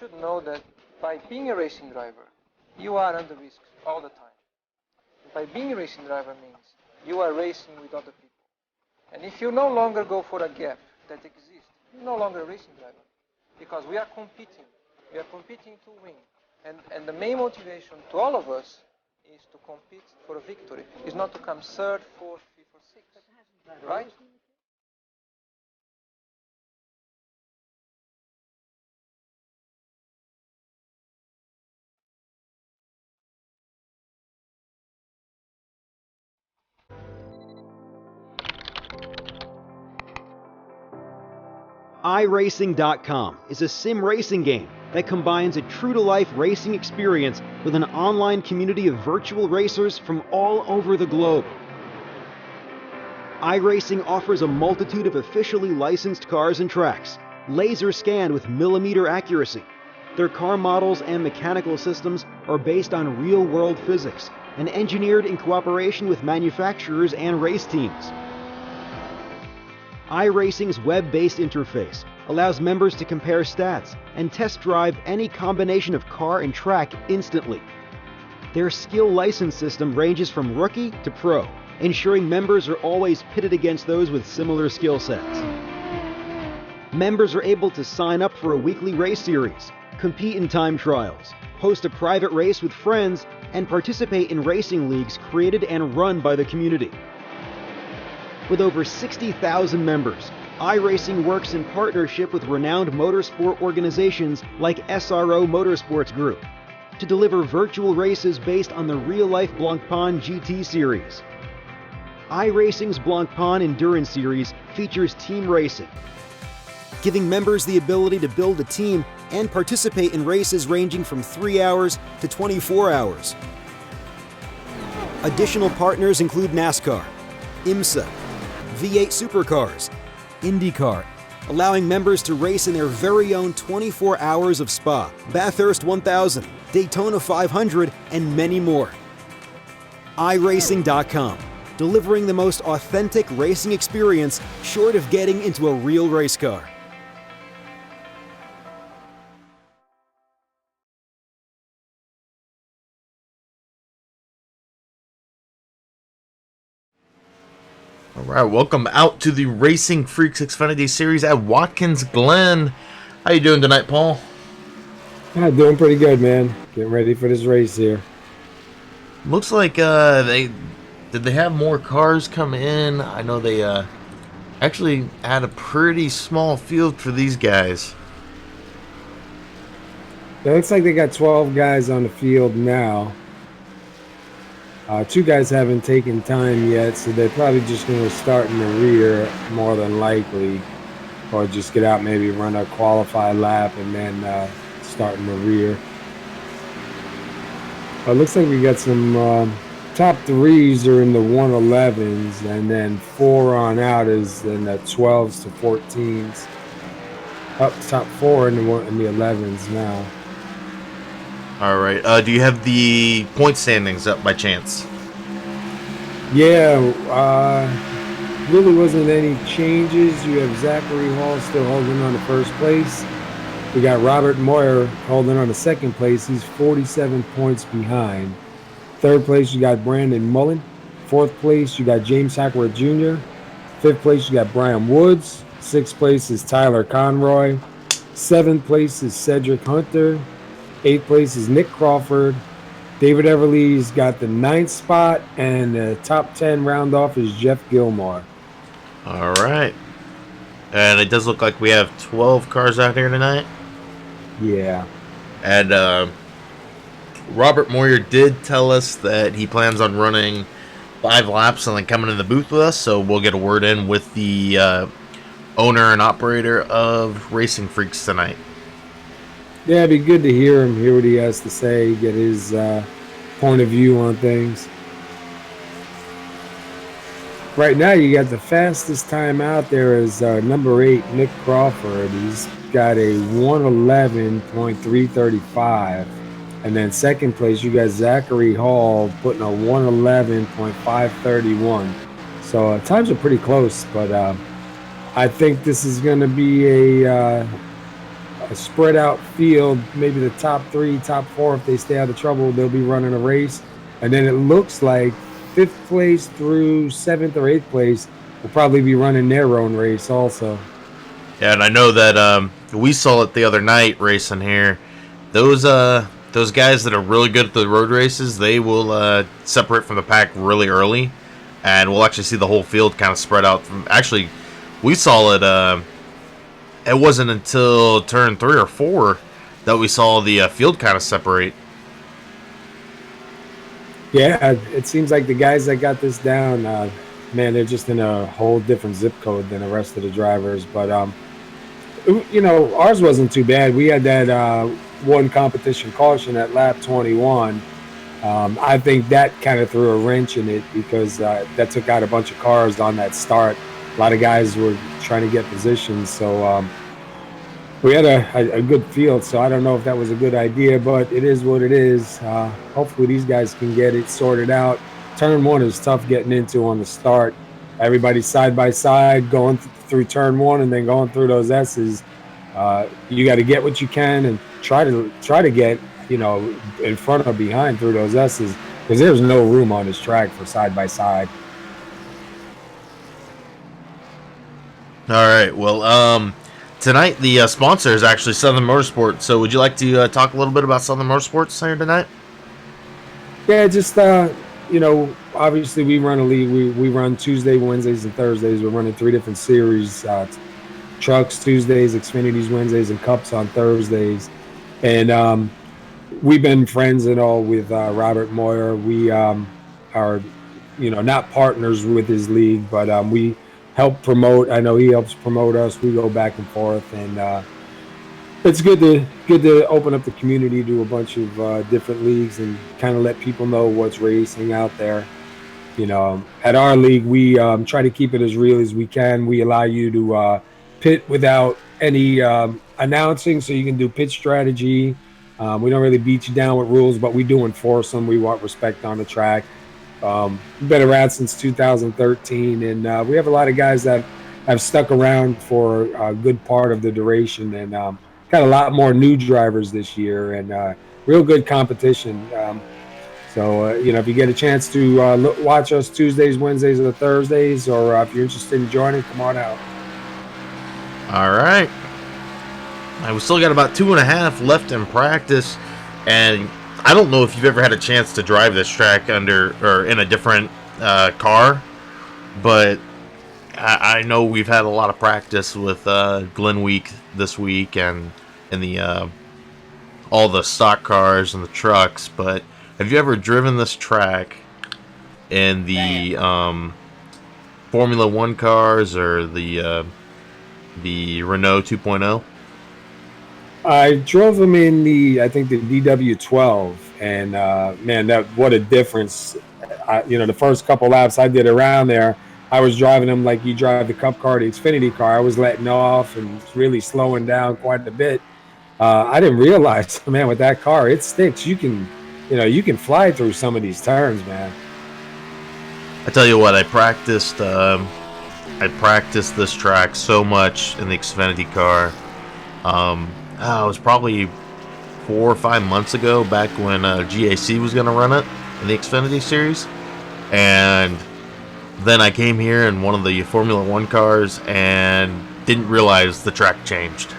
should know that by being a racing driver, you are under risk all the time. By being a racing driver means you are racing with other people. And if you no longer go for a gap that exists, you're no longer a racing driver. Because we are competing. We are competing to win. And the main motivation to all of us is to compete for a victory. It's not to come third, fourth, fifth, or sixth. Right? iRacing.com is a sim racing game that combines a true-to-life racing experience with an online community of virtual racers from all over the globe. iRacing offers a multitude of officially licensed cars and tracks, laser scanned with millimeter accuracy. Their car models and mechanical systems are based on real-world physics and engineered in cooperation with manufacturers and race teams. iRacing's web-based interface allows members to compare stats and test drive any combination of car and track instantly. Their skill license system ranges from rookie to pro, ensuring members are always pitted against those with similar skill sets. Members are able to sign up for a weekly race series, compete in time trials, host a private race with friends, and participate in racing leagues created and run by the community. With over 60,000 members, iRacing works in partnership with renowned motorsport organizations like SRO Motorsports Group to deliver virtual races based on the real-life Blancpain GT series. iRacing's Blancpain Endurance Series features team racing, giving members the ability to build a team and participate in races ranging from 3 hours to 24 hours. Additional partners include NASCAR, IMSA, V8 Supercars, IndyCar, allowing members to race in their very own 24 hours of Spa, Bathurst 1000, Daytona 500, and many more. iRacing.com, delivering the most authentic racing experience short of getting into a real race car. All right, welcome out to the Racing Freaks Xfinity series at Watkins, Glen. How you doing tonight, Paul? Yeah, doing pretty good, man. Getting ready for this race here. Looks like they have more cars come in. I know they actually had a pretty small field for these guys. It looks like they got 12 guys on the field now. 2 guys haven't taken time yet, so they're probably just going to start in the rear more than likely, or just get out, maybe run a qualified lap and then start in the rear. It looks like we got some top 3s are in the 111s, and then 4 on out is in the 12s to 14s. Up top 4 in the 11s now. All right. Do you have the point standings up by chance? Yeah, really wasn't any changes. You have Zachary Hall still holding on to first place. We got Robert Moyer holding on to second place. He's 47 points behind. Third place, you got Brandon Mullen. Fourth place, you got James Hackworth Jr. Fifth place, you got Brian Woods. Sixth place is Tyler Conroy. Seventh place is Cedric Hunter. Eighth place is Nick Crawford. David Everly's got the 9th spot, and the top 10 round off is Jeff Gilmore. All right. And it does look like we have 12 cars out here tonight. Yeah. And Robert Moyer did tell us that he plans on running 5 laps and then coming in the booth with us, so we'll get a word in with the owner and operator of Racing Freaks tonight. Yeah, it'd be good to hear him, hear what he has to say, get his point of view on things. Right now, you got the fastest time out there is number 8, Nick Crawford. He's got a 111.335. And then second place, you got Zachary Hall putting a 111.531. So times are pretty close, but I think this is going to be a a spread out field. Maybe the top 3, top 4, if they stay out of trouble, they'll be running a race. And then it looks like 5th place through 7th or 8th place will probably be running their own race also. Yeah, and I know that we saw it the other night racing here. Those guys that are really good at the road races, they will separate from the pack really early, and we'll actually see the whole field kind of spread out. Actually, we saw it. It wasn't until turn 3 or 4 that we saw the field kind of separate. Yeah, it seems like the guys that got this down, man, they're just in a whole different zip code than the rest of the drivers. But ours wasn't too bad. We had that one competition caution at lap 21. I think that kind of threw a wrench in it because that took out a bunch of cars on that start. A lot of guys were trying to get positions, so we had a good field. So I don't know if that was a good idea, but it is what it is. Hopefully these guys can get it sorted out. Turn 1 is tough getting into on the start. Everybody's side by side going through turn 1 and then going through those S's. You got to get what you can and try to get in front or behind through those S's, because there's no room on this track for side by side. All right. Well, tonight the sponsor is actually Southern Motorsport. So, would you like to talk a little bit about Southern Motorsports here tonight? Yeah, just obviously we run a league. We run Tuesday, Wednesdays, and Thursdays. We're running 3 different series: trucks Tuesdays, Xfinities Wednesdays, and Cups on Thursdays. And we've been friends and all with Robert Moyer. We are, not partners with his league, but we help promote. I know he helps promote us. We go back and forth, and it's good to open up the community to a bunch of different leagues and kind of let people know what's racing out there. At our league, we try to keep it as real as we can. We allow you to pit without any announcing, so you can do pit strategy. We don't really beat you down with rules, but we do enforce them. We want respect on the track. We've been around since 2013, and we have a lot of guys that have stuck around for a good part of the duration, and got a lot more new drivers this year, and real good competition. So if you get a chance to watch us Tuesdays, Wednesdays, or Thursdays, or if you're interested in joining, come on out. All right. We still got about 2.5 left in practice, and I don't know if you've ever had a chance to drive this track under or in a different car, but I know we've had a lot of practice with Glen week this week and in the all the stock cars and the trucks. But have you ever driven this track in the Formula One cars or the Renault 2.0? I drove them in the DW12, and man, what a difference! The first couple laps I did around there, I was driving them like you drive the Cup car, the Xfinity car. I was letting off and really slowing down quite a bit. I didn't realize, man, with that car, it sticks. You can fly through some of these turns, man. I tell you what, I practiced this track so much in the Xfinity car. It was probably 4 or 5 months ago, back when GAC was going to run it in the Xfinity series. And then I came here in one of the Formula One cars and didn't realize the track changed.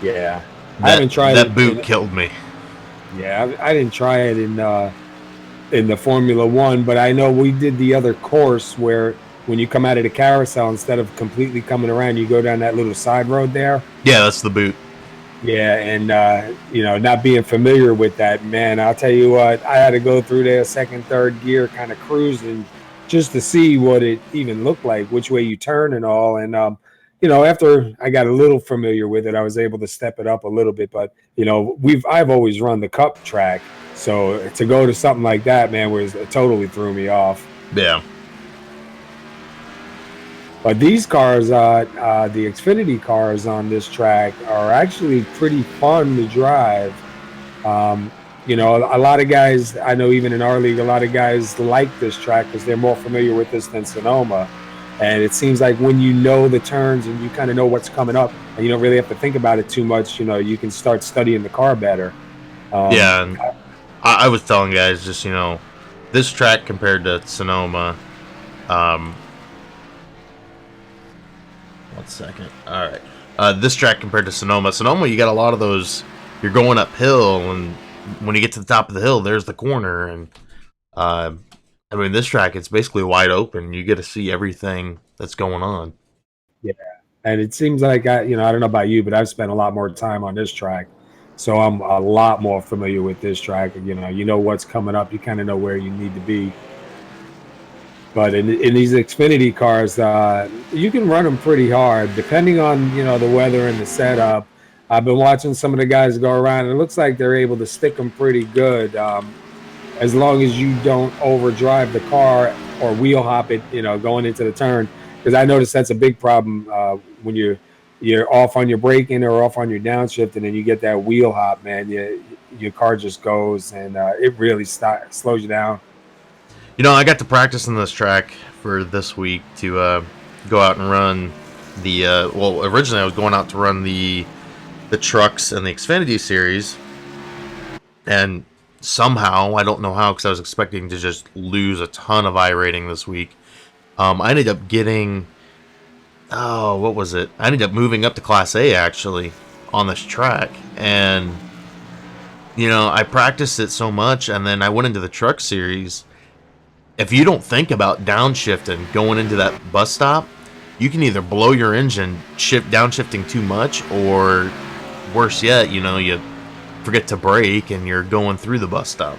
Yeah. I haven't tried that boot killed me. Yeah, I didn't try it in the Formula One, but I know we did the other course where when you come out of the carousel, instead of completely coming around, you go down that little side road there. Yeah, that's the boot. Yeah, and not being familiar with that, man, I'll tell you what, I had to go through there second, third gear, kind of cruising just to see what it even looked like, which way you turn and all. And after I got a little familiar with it, I was able to step it up a little bit. But I've always run the Cup track, so to go to something like that, man, it totally threw me off. Yeah. But these cars, the Xfinity cars on this track are actually pretty fun to drive. A lot of guys, I know even in our league, a lot of guys like this track because they're more familiar with this than Sonoma. And it seems like when you know the turns and you kind of know what's coming up, and you don't really have to think about it too much, you can start studying the car better. Yeah, and I was telling guys just, this track compared to Sonoma, 1 second. All right. This track compared to Sonoma, you got a lot of those. You're going uphill, and when you get to the top of the hill, there's the corner, and this track it's basically wide open. You get to see everything that's going on. Yeah, and it seems like I don't know about you, but I've spent a lot more time on this track, so I'm a lot more familiar with this track. You know what's coming up. You kind of know where you need to be. But in these Xfinity cars, you can run them pretty hard, depending on the weather and the setup. I've been watching some of the guys go around, and it looks like they're able to stick them pretty good, as long as you don't overdrive the car or wheel hop it, going into the turn. Because I noticed that's a big problem when you're off on your braking or off on your downshift, and then you get that wheel hop, man. Your car just goes, and it really slows you down. I got to practice on this track for this week to go out and run the. Originally I was going out to run the trucks and the Xfinity series, and somehow, I don't know how, because I was expecting to just lose a ton of iRating this week. I ended up getting, what was it? I ended up moving up to Class A, actually, on this track. And, I practiced it so much, and then I went into the truck series. If you don't think about downshifting going into that bus stop, you can either blow your engine downshifting too much, or worse yet, you forget to brake and you're going through the bus stop.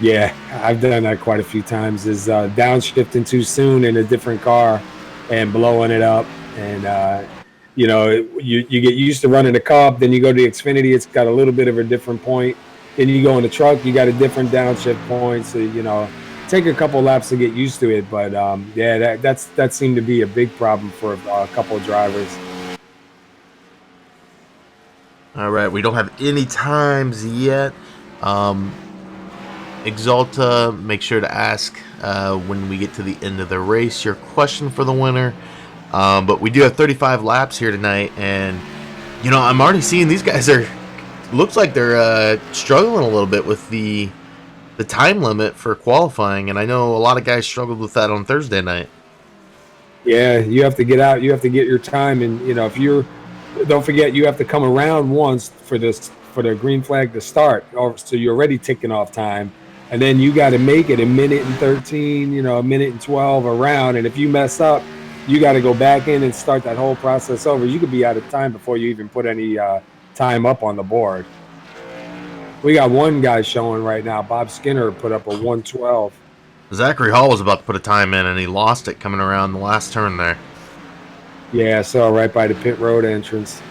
Yeah, I've done that quite a few times, is downshifting too soon in a different car and blowing it up. And, you get used to running the Cup, then you go to the Xfinity, it's got a little bit of a different point. Then you go in the truck, you got a different downshift point. So, take a couple laps to get used to it. But, that seemed to be a big problem for a couple of drivers. All right, we don't have any times yet. Exalta, make sure to ask when we get to the end of the race your question for the winner. But we do have 35 laps here tonight, and I'm already seeing these guys looks like they're struggling a little bit with the time limit for qualifying, and I know a lot of guys struggled with that on Thursday night. Yeah, you have to get out, you have to get your time, and don't forget, you have to come around once for the green flag to start, so you're already ticking off time, and then you got to make it a minute and 13, a minute and 12 around, and if you mess up, you got to go back in and start that whole process over. You could be out of time before you even put any time up on the board. We got one guy showing right now. Bob Skinner put up a 1:12. Zachary Hall was about to put a time in, and he lost it coming around the last turn there. Yeah, I saw right by the pit road entrance.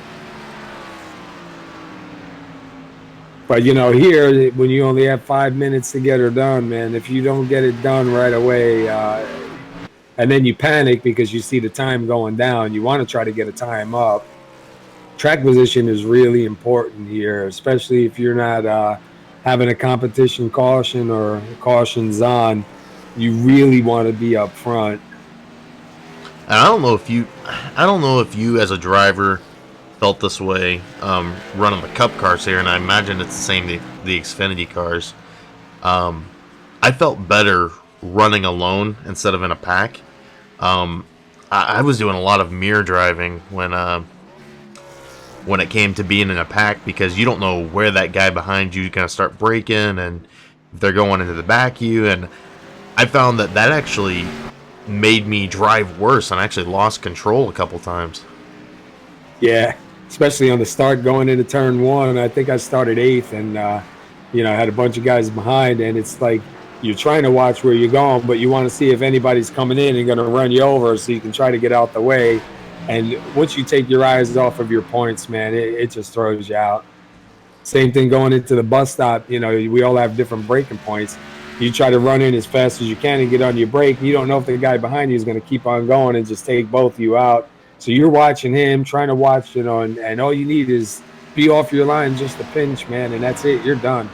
But, here, when you only have 5 minutes to get her done, man, if you don't get it done right away, and then you panic because you see the time going down, you want to try to get a time up. Track position is really important here, especially if you're not having a competition caution or cautions on. You really want to be up front. And I don't know if you as a driver felt this way running the Cup cars here, and I imagine it's the same the Xfinity cars. I felt better running alone instead of in a pack. I was doing a lot of mirror driving when it came to being in a pack, because you don't know where that guy behind you is going to start braking, and if they're going into the back of you. And I found that actually made me drive worse, and I actually lost control a couple times. Yeah, especially on the start going into turn one. I think I started 8th, and I had a bunch of guys behind, and it's like you're trying to watch where you're going, but you want to see if anybody's coming in and going to run you over, so you can try to get out the way. And once you take your eyes off of your points, man, it just throws you out. Same thing going into the bus stop. We all have different braking points. You try to run in as fast as you can and get on your brake. You don't know if the guy behind you is going to keep on going and just take both of you out. So you're watching him, trying to watch, and all you need is be off your line just a pinch, man, and that's it. You're done.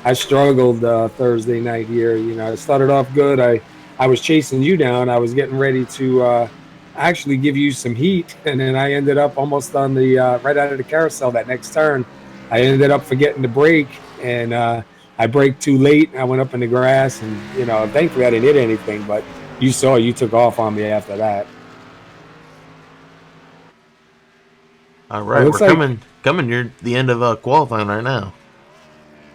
I struggled Thursday night here. You know, I started off good. I was chasing you down. I was getting ready to actually give you some heat, and then I ended up almost on the right out of the carousel that next turn. I ended up forgetting to brake, and I braked too late. I went up in the grass, and you know, thankfully I didn't hit anything. But you saw you took off on me after that. All Well, right, we're coming near the end of qualifying right now.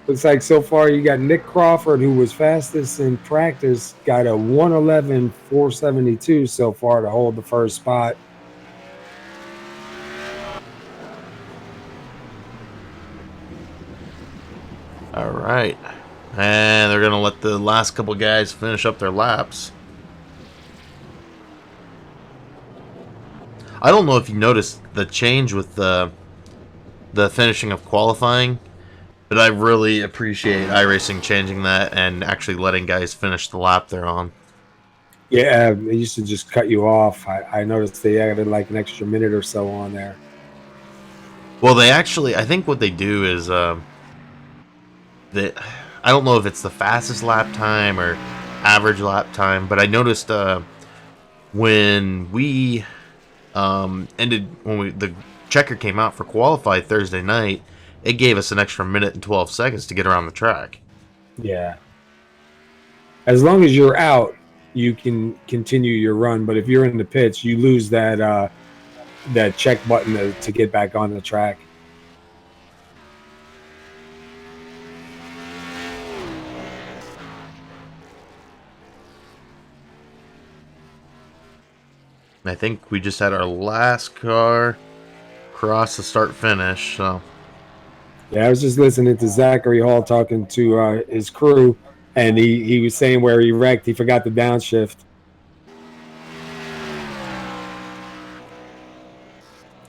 looks like so far you got Nick Crawford, who was fastest in practice, got a 111.472 so far to hold the first spot. All right, and they're gonna let the last couple guys finish up their laps. I don't know if you noticed the change with the finishing of qualifying, but I really appreciate iRacing changing that and actually letting guys finish the lap they're on. Yeah, they used to just cut you off. I noticed they added like an extra minute or so on there. Well, they actually, I think what they do is that I don't know if it's the fastest lap time or average lap time, but I noticed when we the checker came out for qualify Thursday night, it gave us an extra minute and 12 seconds to get around the track. Yeah. As long as you're out, you can continue your run, but if you're in the pits, you lose that that check button to get back on the track. I think we just had our last car cross the start finish. So Yeah, I was just listening to Zachary Hall talking to his crew, and he was saying where he wrecked, he forgot the downshift.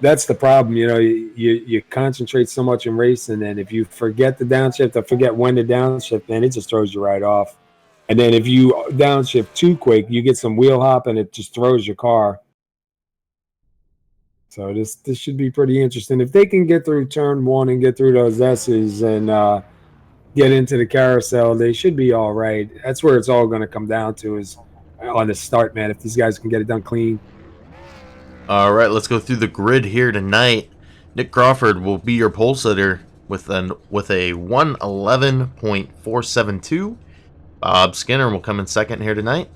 That's the problem, you know. You concentrate so much in racing, and if you forget the downshift or forget when to downshift, then it just throws you right off. And then if you downshift too quick, you get some wheel hop, and it just throws your car. So this should be pretty interesting. If they can get through turn one and get through those S's and get into the carousel, they should be all right. That's where it's all going to come down to is on the start, man. If these guys can get it done clean. all right, let's go through the grid here tonight. Nick Crawford will be your pole sitter with a 111.472. Bob Skinner will come in second here tonight.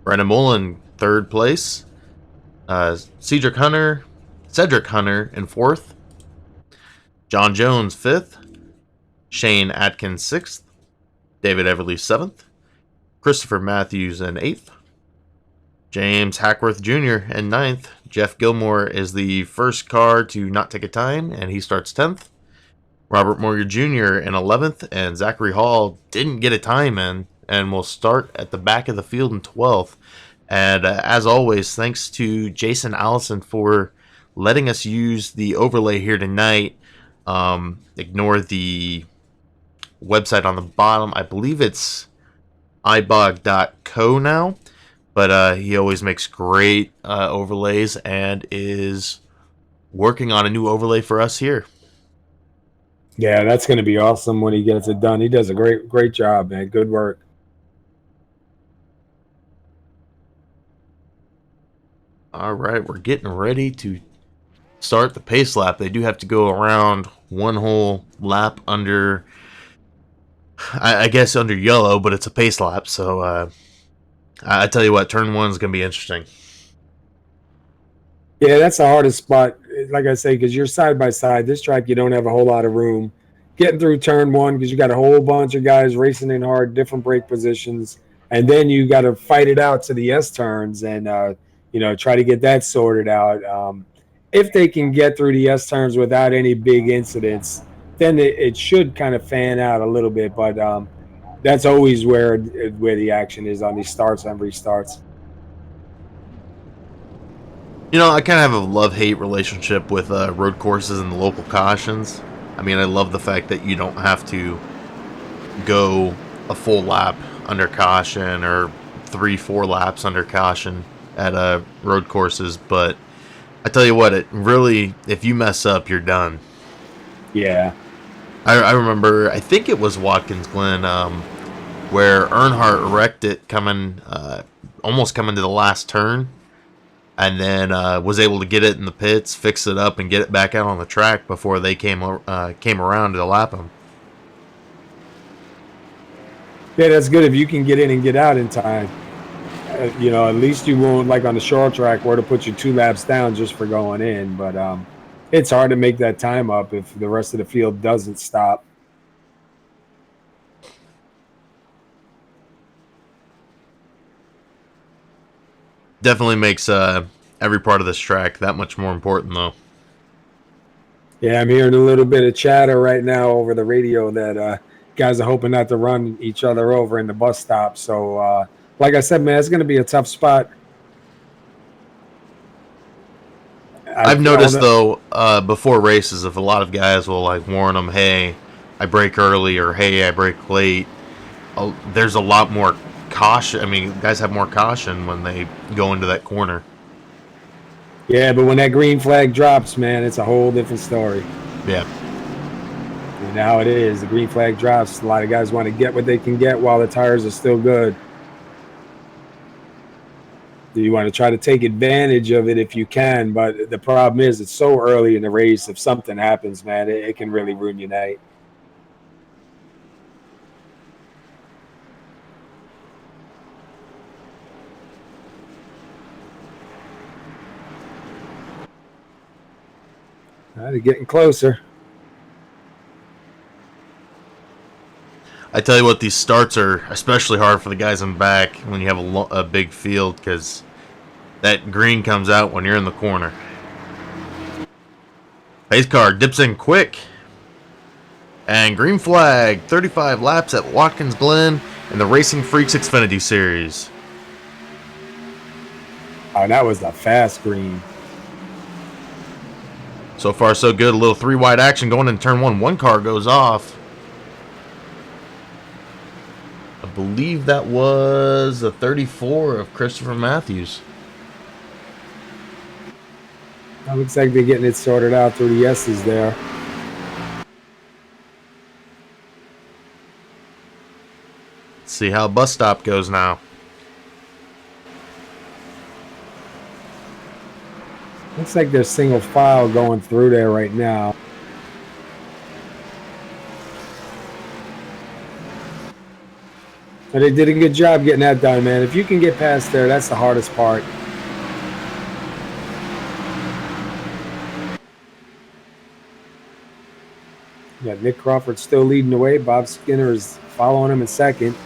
Brennan Mullen, third place. Cedric Hunter in fourth. John Jones, fifth. Shane Atkins, sixth. David Everly, seventh. Christopher Matthews in eighth. James Hackworth Jr. in ninth. Jeff Gilmore is the first car to not take a time, and he starts 10th. Robert Moyer Jr. in 11th, and Zachary Hall didn't get a time in, and will start at the back of the field in 12th. And as always, thanks to Jason Allison for letting us use the overlay here tonight. Ignore the website on the bottom. I believe it's ibog.co now. But he always makes great overlays and is working on a new overlay for us here. Yeah, that's going to be awesome when he gets it done. He does a great job, man. Good work. All right, we're getting ready to start the pace lap. They do have to go around one whole lap under, I guess, under yellow, but it's a pace lap. So I tell you what, turn one's going to be interesting. Yeah, that's the hardest spot. Like I say, because you're side by side. This track, you don't have a whole lot of room. Getting through turn one because you got a whole bunch of guys racing in hard, different brake positions, and then you got to fight it out to the S turns and try to get that sorted out. If they can get through the S turns without any big incidents, then it should kind of fan out a little bit. But that's always where the action is on these starts and restarts. You know, I kind of have a love-hate relationship with road courses and the local cautions. I mean, I love the fact that you don't have to go a full lap under caution or 3-4 laps under caution at road courses. But I tell you what, it really, if you mess up, you're done. Yeah. I remember, I think it was Watkins Glen, where Earnhardt wrecked it coming, almost coming to the last turn, and then was able to get it in the pits, fix it up, and get it back out on the track before they came around to lap him. Yeah, that's good if you can get in and get out in time. You know, at least you won't, like on the short track, where to put you 2 laps down just for going in. But it's hard to make that time up if the rest of the field doesn't stop. Definitely makes every part of this track that much more important, though. Yeah, I'm hearing a little bit of chatter right now over the radio that guys are hoping not to run each other over in the bus stop. So, like I said, man, it's going to be a tough spot. I've noticed, though, before races, if a lot of guys will like warn them, hey, I brake early, or hey, I brake late, there's a lot more caution. I mean, guys have more caution when they go into that corner. Yeah, but when that green flag drops, man, it's a whole different story. Yeah. You know how it is. The green flag drops. A lot of guys want to get what they can get while the tires are still good. You want to try to take advantage of it if you can, but the problem is it's so early in the race. If something happens, man, it can really ruin your night. They're getting closer. I tell you what, these starts are especially hard for the guys in back when you have a big field, because that green comes out when you're in the corner. Pace car dips in quick. And green flag, 35 laps at Watkins Glen in the RacinFreeks Xfinity Series. Oh, that was a fast green. So far, so good. A little 3-wide action going into turn 1. One car goes off. I believe that was the 34 of Christopher Matthews. It looks like they're getting it sorted out through the S's there. Let's see how bus stop goes now. Looks like there's single file going through there right now. But they did a good job getting that done, man. If you can get past there, that's the hardest part. You got Nick Crawford still leading the way. Bob Skinner is following him in second.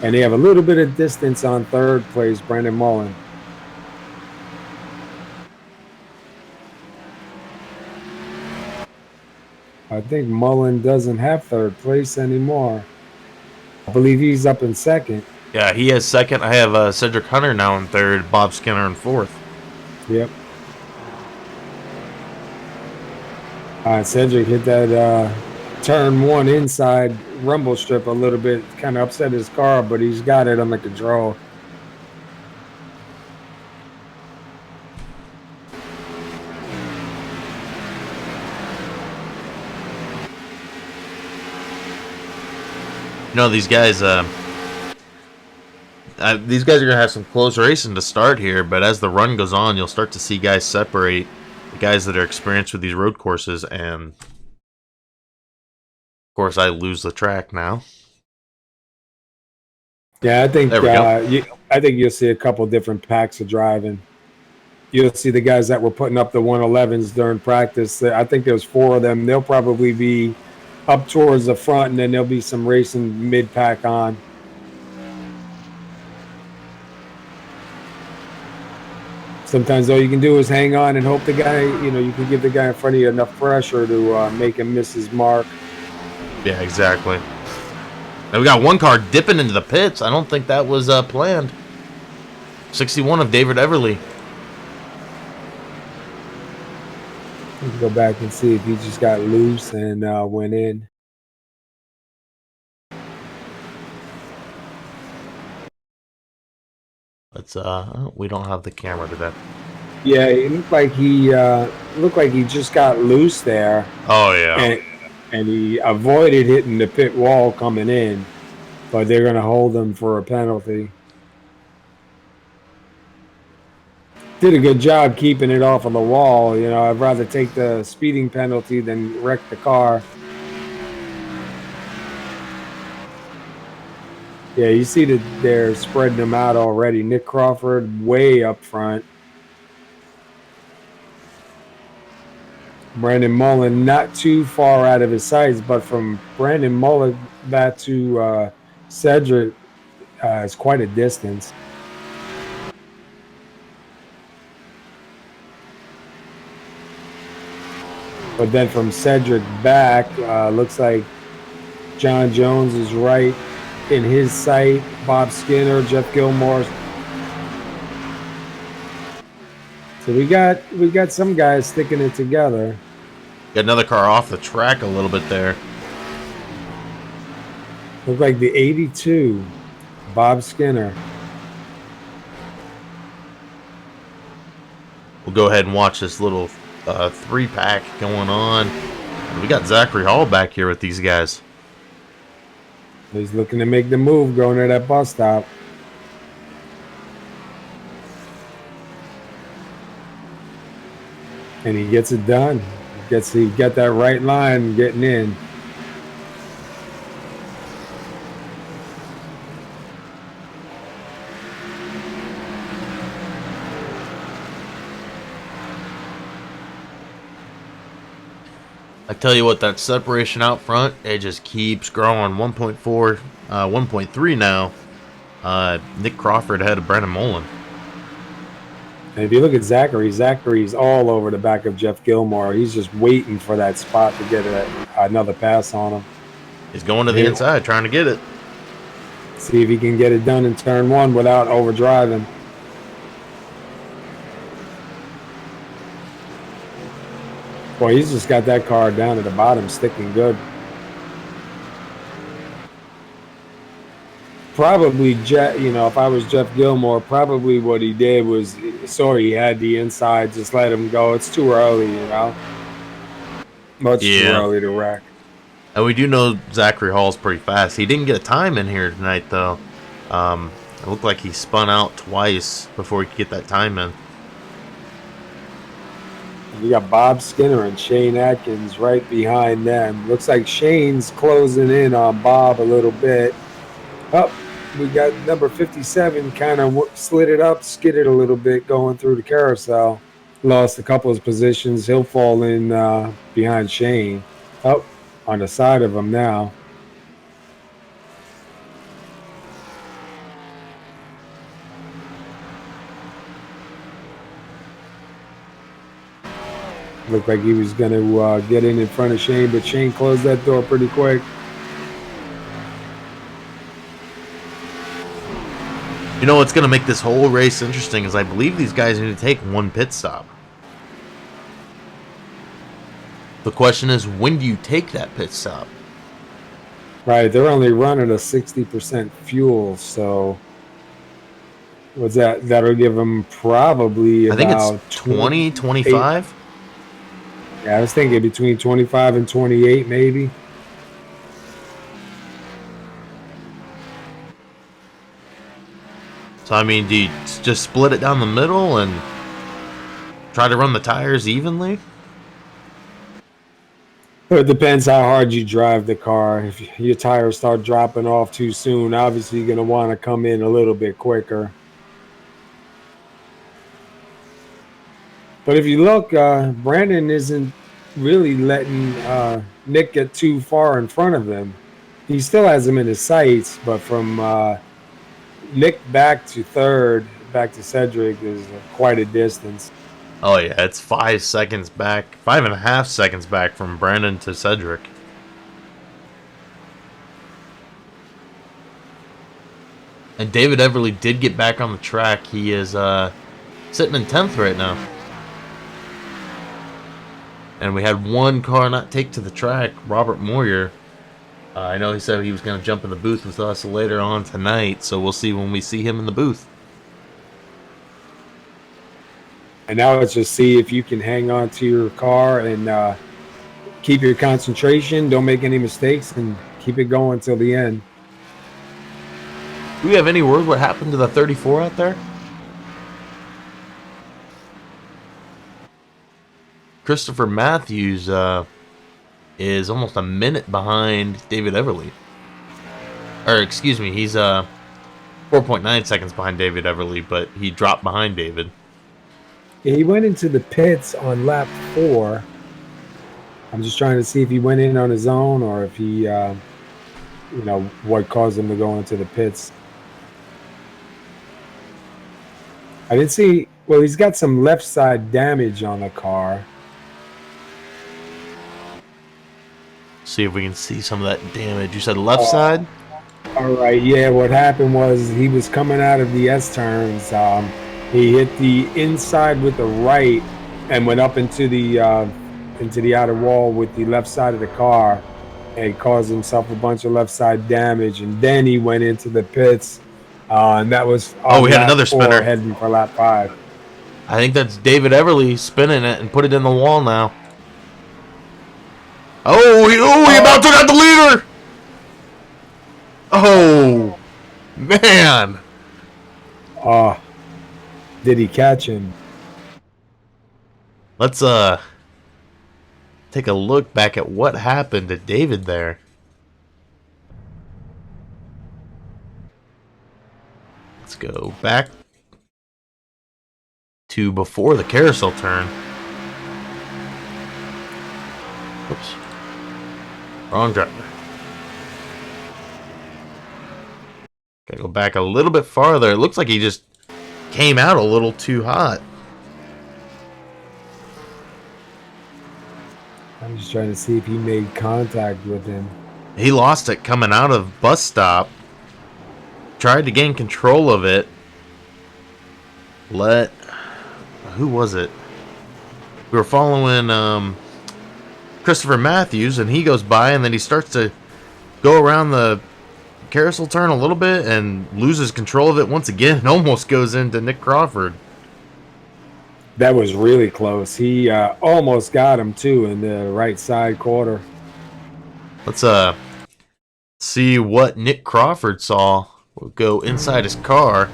And they have a little bit of distance on third place, Brandon Mullen. I think Mullen doesn't have third place anymore. I believe he's up in second. Yeah, he has second. I have Cedric Hunter now in third. Bob Skinner in fourth. Yep. Cedric hit that turn 1 inside rumble strip a little bit. Kind of upset his car, but he's got it under control. You know, these guys are going to have some close racing to start here, but as the run goes on, you'll start to see guys separate, the guys that are experienced with these road courses, and of course I lose the track now. Yeah, I think I think you'll see a couple different packs of driving. You'll see the guys that were putting up the 111s during practice. I think there's 4 of them. They'll probably be up towards the front, and then there'll be some racing mid-pack on. Sometimes all you can do is hang on and hope the guy, you can give the guy in front of you enough pressure to make him miss his mark. Yeah, exactly. Now we got one car dipping into the pits. I don't think that was planned. 61 of David Everly. We can go back and see if he just got loose and went in. Let's we don't have the camera today. Yeah, it looked like he just got loose there. Oh yeah. and he avoided hitting the pit wall coming in, but they're going to hold him for a penalty. Did a good job keeping it off of the wall. You know, I'd rather take the speeding penalty than wreck the car. Yeah, you see that they're spreading them out already. Nick Crawford way up front. Brandon Mullen not too far out of his sights, but from Brandon Mullen back to Cedric is quite a distance. But then from Cedric back, looks like John Jones is right in his sight. Bob Skinner, Jeff Gilmore. So we got some guys sticking it together. Got another car off the track a little bit there. Look like the 82, Bob Skinner. We'll go ahead and watch this little 3-pack going on. And we got Zachary Hall back here with these guys. He's looking to make the move going to that bus stop. And he gets it done. He got that right line getting in. I tell you what, that separation out front, it just keeps growing. 1.4, 1.3 now. Nick Crawford ahead of Brandon Mullen. And if you look at Zachary's all over the back of Jeff Gilmore. He's just waiting for that spot to get another pass on him. He's going to the inside, trying to get it. See if he can get it done in turn one without overdriving. Boy, he's just got that car down at the bottom, sticking good. Probably, if I was Jeff Gilmore, probably what he did was saw he had the inside, just let him go. It's too early, Much too early to wreck. And we do know Zachary Hall's pretty fast. He didn't get a time in here tonight, though. It looked like he spun out twice before he could get that time in. You got Bob Skinner and Shane Atkins right behind them. Looks like Shane's closing in on Bob a little bit. Oh, we got number 57 kind of slid it up, skidded a little bit going through the carousel. Lost a couple of positions. He'll fall in behind Shane. Oh, on the side of him now. Looked like he was going to get in front of Shane, but Shane closed that door pretty quick. You know what's going to make this whole race interesting is I believe these guys need to take one pit stop. The question is, when do you take that pit stop? Right, they're only running a 60% fuel, so what's that? That'll give them probably I think it's 20, 25. Yeah, I was thinking between 25 and 28 maybe. So, I mean, do you just split it down the middle and try to run the tires evenly? It depends how hard you drive the car. If your tires start dropping off too soon, obviously you're going to want to come in a little bit quicker. But if you look, Brandon isn't really letting Nick get too far in front of him. He still has him in his sights, but from Nick back to third, back to Cedric, is quite a distance. Oh, yeah, it's 5 seconds back, 5.5 seconds back from Brandon to Cedric. And David Everly did get back on the track. He is sitting in 10th right now. And we had one car not take to the track, Robert Moyer. I know he said he was going to jump in the booth with us later on tonight, so we'll see when we see him in the booth. And now let's just see if you can hang on to your car and keep your concentration, don't make any mistakes, and keep it going till the end. Do we have any word what happened to the 34 out there? Christopher Matthews is almost a minute behind David Everly. Or, excuse me, he's 4.9 seconds behind David Everly, but he dropped behind David. Yeah, he went into the pits on lap 4. I'm just trying to see if he went in on his own or if he, what caused him to go into the pits. I didn't see. Well, he's got some left side damage on the car. See if we can see some of that damage. You said left side? All right, yeah. What happened was he was coming out of the S turns. He hit the inside with the right and went up into the outer wall with the left side of the car and caused himself a bunch of left side damage. And then he went into the pits, and that was we had another spinner heading for lap 5. I think that's David Everly spinning it and put it in the wall now. He about took out the leader. Oh, man. Did he catch him? Let's take a look back at what happened to David there. Let's go back to before the carousel turn. Oops. Wrong driver. Gotta go back a little bit farther. It looks like he just came out a little too hot. I'm just trying to see if he made contact with him. He lost it coming out of bus stop. Tried to gain control of it. Who was it? We were following Christopher Matthews, and he goes by, and then he starts to go around the carousel turn a little bit and loses control of it once again and almost goes into Nick Crawford. That was really close. He almost got him, too, in the right side quarter. Let's see what Nick Crawford saw. We'll go inside his car.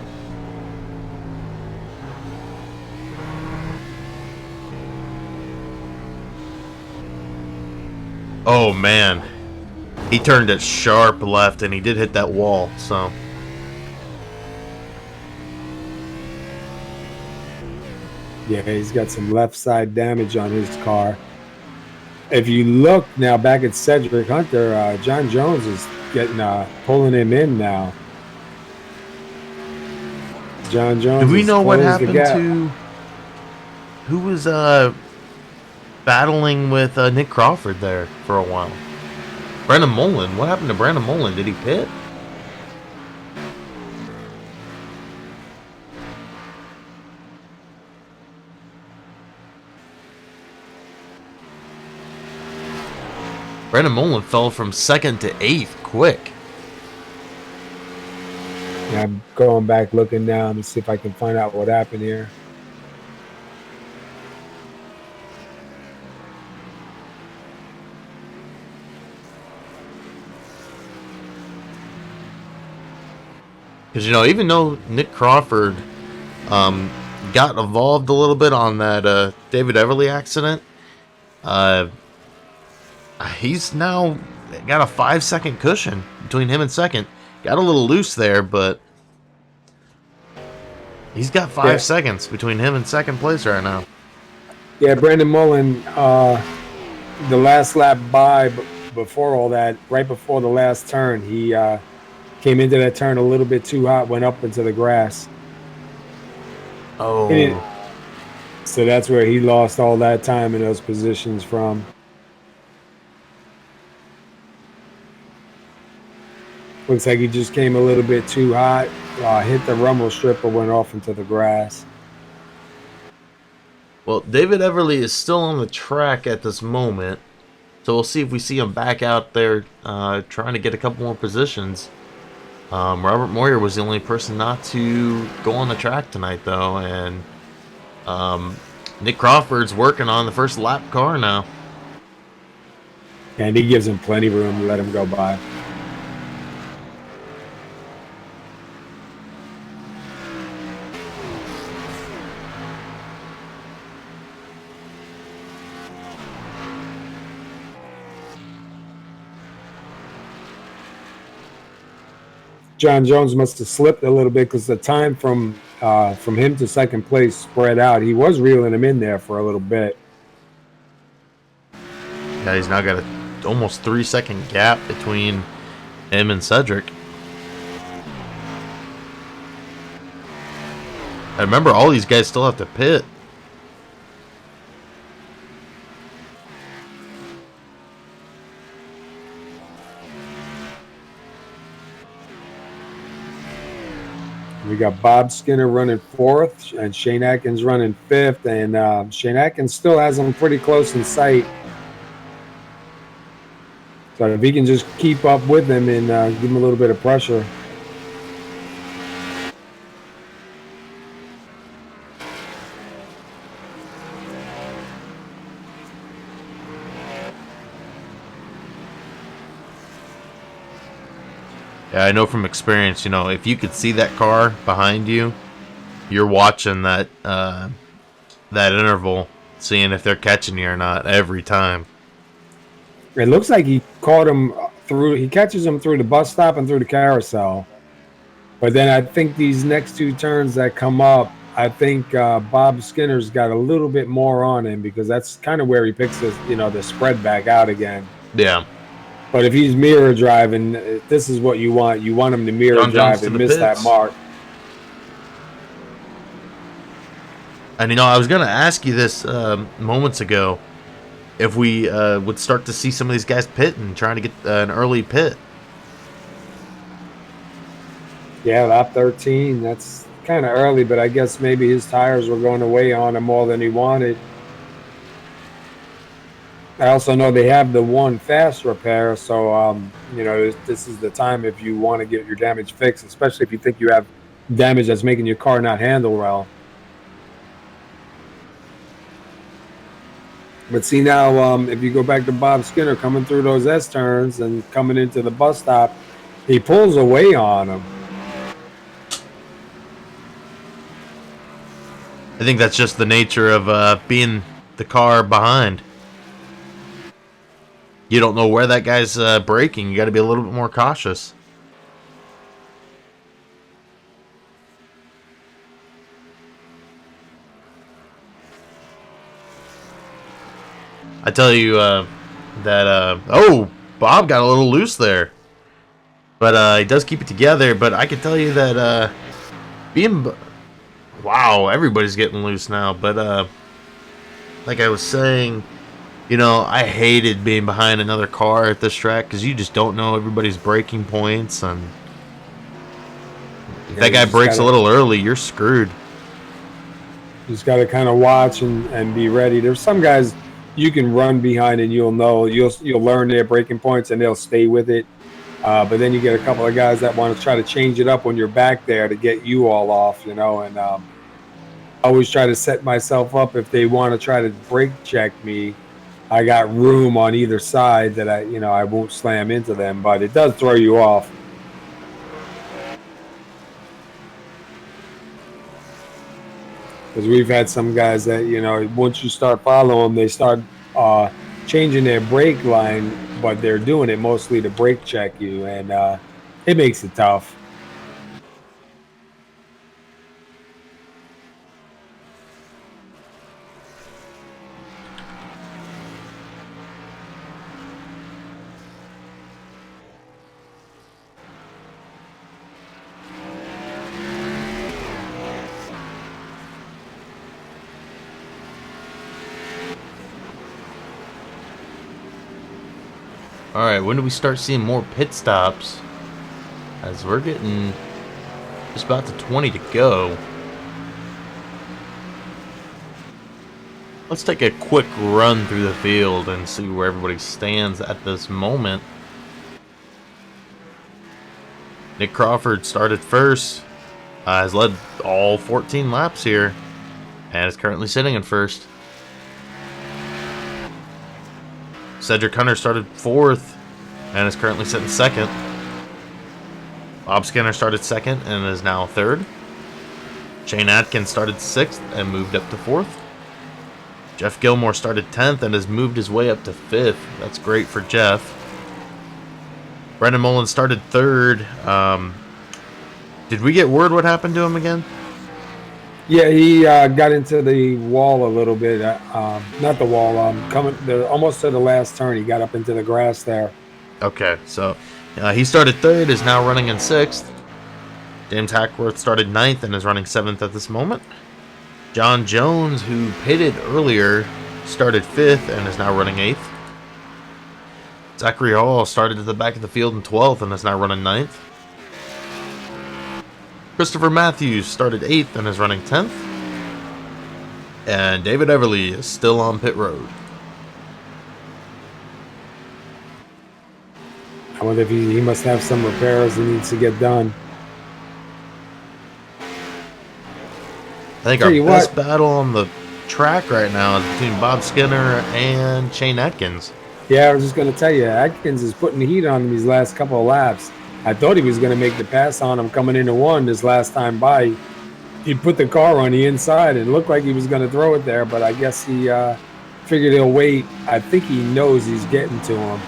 Oh, man. He turned it sharp left, and he did hit that wall, so... Yeah, he's got some left side damage on his car. If you look now back at Cedric Hunter, John Jones is getting pulling him in now. John Jones. Do we know what happened to who was battling with Nick Crawford there for a while? Brandon Mullen. What happened to Brandon Mullen? Did he pit? Brandon Mullen fell from 2nd to 8th quick. Yeah, I'm going back looking now to see if I can find out what happened here. Because, even though Nick Crawford got involved a little bit on that David Everly accident, he's now got a 5-second cushion between him and second. Got a little loose there, but he's got 5 seconds between him and second place right now. Yeah, Brandon Mullen, the last lap by before all that, right before the last turn, he came into that turn a little bit too hot, went up into the grass. Oh. So that's where he lost all that time in those positions from. Looks like he just came a little bit too hot, hit the rumble strip, or went off into the grass. Well, David Everly is still on the track at this moment, so we'll see if we see him back out there trying to get a couple more positions. Robert Moyer was the only person not to go on the track tonight, though, and Nick Crawford's working on the first lap car now. And he gives him plenty of room to let him go by. John Jones must have slipped a little bit because the time from him to second place spread out. He was reeling him in there for a little bit. Yeah, he's now got a almost 3-second gap between him and Cedric. I remember all these guys still have to pit. We got Bob Skinner running 4th and Shane Atkins running 5th. And Shane Atkins still has him pretty close in sight. So if he can just keep up with him and give him a little bit of pressure. Yeah, I know from experience, you know, if you could see that car behind you, you're watching that that interval, seeing if they're catching you or not every time. It looks like he caught him through. He catches him through the bus stop and through the carousel. But then I think these next 2 turns that come up, I think Bob Skinner's got a little bit more on him because that's kind of where he picks his, the spread back out again. Yeah. But if he's mirror driving, this is what you want. You want him to mirror drive and miss that mark. And, I was going to ask you this moments ago, if we would start to see some of these guys pitting, trying to get an early pit. Yeah, lap 13. That's kind of early, but I guess maybe his tires were going to weigh on him more than he wanted. I also know they have the one fast repair, so this is the time if you want to get your damage fixed, especially if you think you have damage that's making your car not handle well. But see now, if you go back to Bob Skinner coming through those S turns and coming into the bus stop, he pulls away on him. I think that's just the nature of being the car behind. You don't know where that guy's braking. You got to be a little bit more cautious. I tell you that Bob got a little loose there, but he does keep it together. But I can tell you that wow, everybody's getting loose now. But like I was saying, I hated being behind another car at this track because you just don't know everybody's braking points, and if that guy brakes a little early, you're screwed. You just got to kind of watch and be ready. There's some guys you can run behind and you'll learn their braking points and they'll stay with it. But then you get a couple of guys that want to try to change it up when you're back there to get you all off, and I always try to set myself up if they want to try to brake check me. I got room on either side that I won't slam into them, but it does throw you off. Because we've had some guys that, once you start following them, they start changing their brake line, but they're doing it mostly to brake check you, and it makes it tough. Alright, when do we start seeing more pit stops? As we're getting just about to 20 to go. Let's take a quick run through the field and see where everybody stands at this moment. Nick Crawford started first, has led all 14 laps here, and is currently sitting in first. Cedric Hunter started 4th and is currently sitting 2nd. Bob Skinner started 2nd and is now 3rd. Shane Atkins started 6th and moved up to 4th. Jeff Gilmore started 10th and has moved his way up to 5th. That's great for Jeff. Brendan Mullins started 3rd. Did we get word what happened to him again? Yeah, he got into the wall a little bit. Not the wall. Almost to the last turn, he got up into the grass there. Okay, so he started 3rd, is now running in 6th. James Hackworth started 9th and is running 7th at this moment. John Jones, who pitted earlier, started 5th and is now running 8th. Zachary Hall started at the back of the field in 12th and is now running 9th. Christopher Matthews started 8th and is running 10th. And David Everly is still on pit road. I wonder if he must have some repairs he needs to get done. I think our best battle on the track right now is between Bob Skinner and Shane Atkins. Yeah, I was just going to tell you, Atkins is putting the heat on him these last couple of laps. I thought he was going to make the pass on him coming into 1 this last time by. He put the car on the inside and looked like he was going to throw it there, but I guess he figured he'll wait. I think he knows he's getting to him.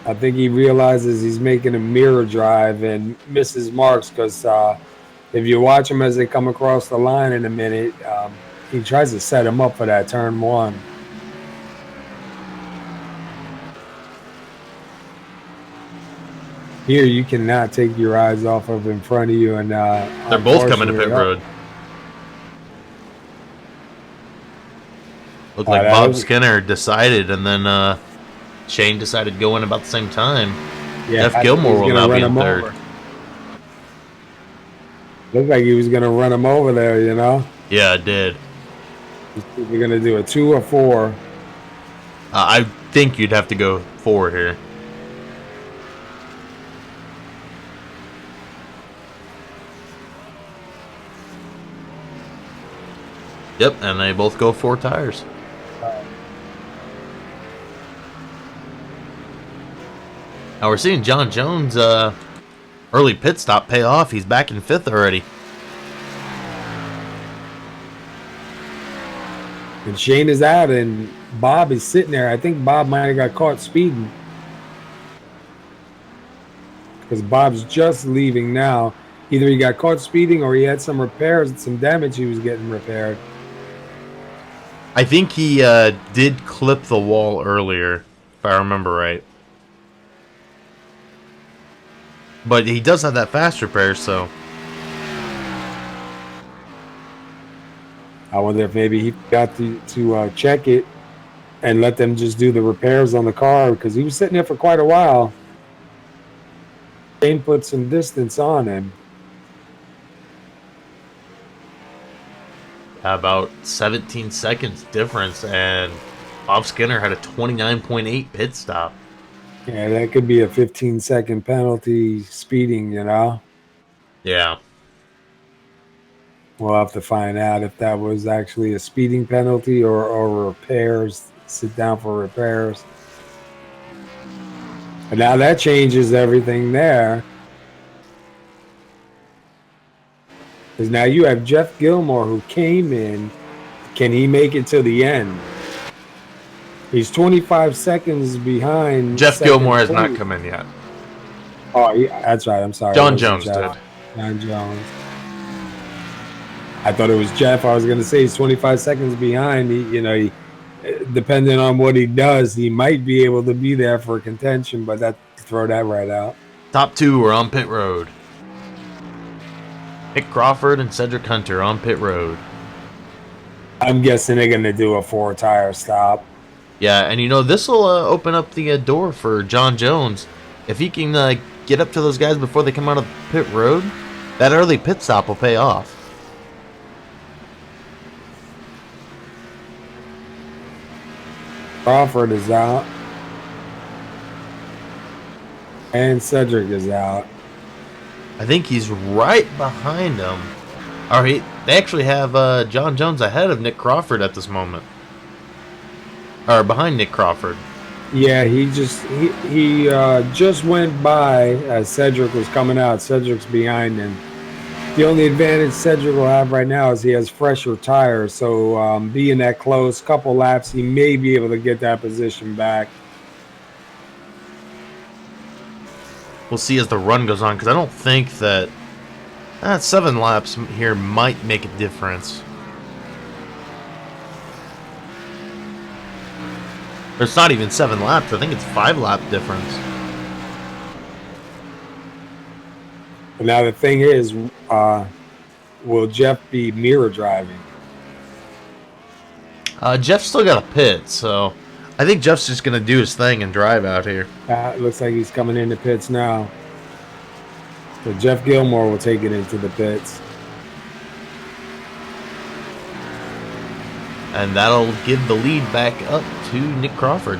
I think he realizes he's making a mirror drive and misses marks because if you watch him as they come across the line in a minute, he tries to set him up for that turn 1. Here, you cannot take your eyes off of in front of you. And they're both coming to pit road. Looked like Bob Skinner decided, and then Shane decided to go in about the same time. Yeah, Jeff Gilmore will now be in 3rd. Over. Looked like he was going to run him over there, you know? Yeah, it did. We're going to do a 2 or 4. I think you'd have to go 4 here. Yep, and they both go 4 tires. Now we're seeing John Jones' early pit stop pay off. He's back in 5th already. And Shane is out, and Bob is sitting there. I think Bob might have got caught speeding. Because Bob's just leaving now. Either he got caught speeding or he had some repairs and some damage he was getting repaired. I think he did clip the wall earlier, if I remember right. But he does have that fast repair, so... I wonder if maybe he got to check it and let them just do the repairs on the car, because he was sitting there for quite a while. Shane put some distance on him. About 17 seconds difference, and Bob Skinner had a 29.8 pit stop. Yeah, that could be a 15-second penalty speeding, you know? Yeah. We'll have to find out if that was actually a speeding penalty or repairs. Sit down for repairs. But now that changes everything there. Because now you have Jeff Gilmore who came in. Can he make it to the end? He's 25 seconds behind. Jeff Gilmore has not come in yet. Oh, yeah, that's right. I'm sorry. John Jones did. John Jones. I thought it was Jeff. I was going to say he's 25 seconds behind. He, depending on what he does, he might be able to be there for contention, but throw that right out. Top 2 are on pit road. Nick Crawford and Cedric Hunter on pit road. I'm guessing they're going to do a 4-tire stop. Yeah, and this will open up the door for John Jones. If he can get up to those guys before they come out of pit road, that early pit stop will pay off. Crawford is out. And Cedric is out. I think he's right behind him. They actually have John Jones ahead of Nick Crawford at this moment. or behind Nick Crawford. Yeah, he just went by as Cedric was coming out. Cedric's behind him. The only advantage Cedric will have right now is he has fresher tires. So being that close, couple laps, he may be able to get that position back. We'll see as the run goes on, because I don't think that 7 laps here might make a difference. It's not even 7 laps. I think it's 5 lap difference. But now the thing is, will Jeff be mirror driving? Jeff's still got a pit, so I think Jeff's just going to do his thing and drive out here. It looks like he's coming into pits now. So Jeff Gilmore will take it into the pits. And that'll give the lead back up to Nick Crawford.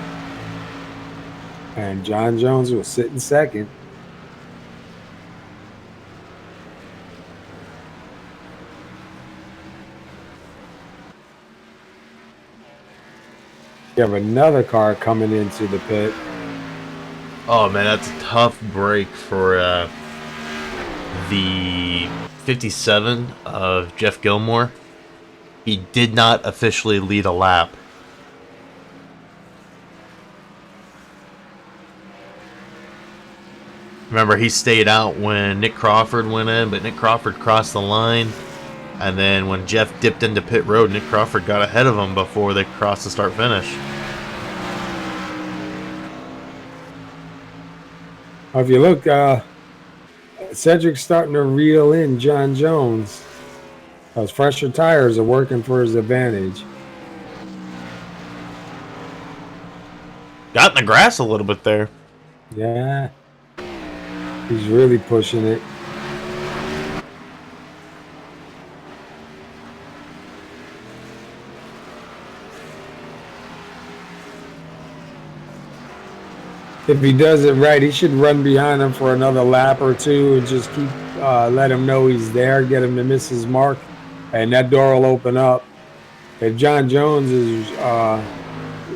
And John Jones will sit in second. You have another car coming into the pit. Oh, man, that's a tough break for the 57 of Jeff Gilmore. He did not officially lead a lap. Remember, he stayed out when Nick Crawford went in, but Nick Crawford crossed the line. And then when Jeff dipped into pit road, Nick Crawford got ahead of him before they crossed the start-finish. If you look, Cedric's starting to reel in John Jones. Those fresher tires are working for his advantage. Got in the grass a little bit there. Yeah. He's really pushing it. If he does it right, he should run behind him for another lap or two and just keep let him know he's there, get him to miss his mark, and that door will open up. If John Jones is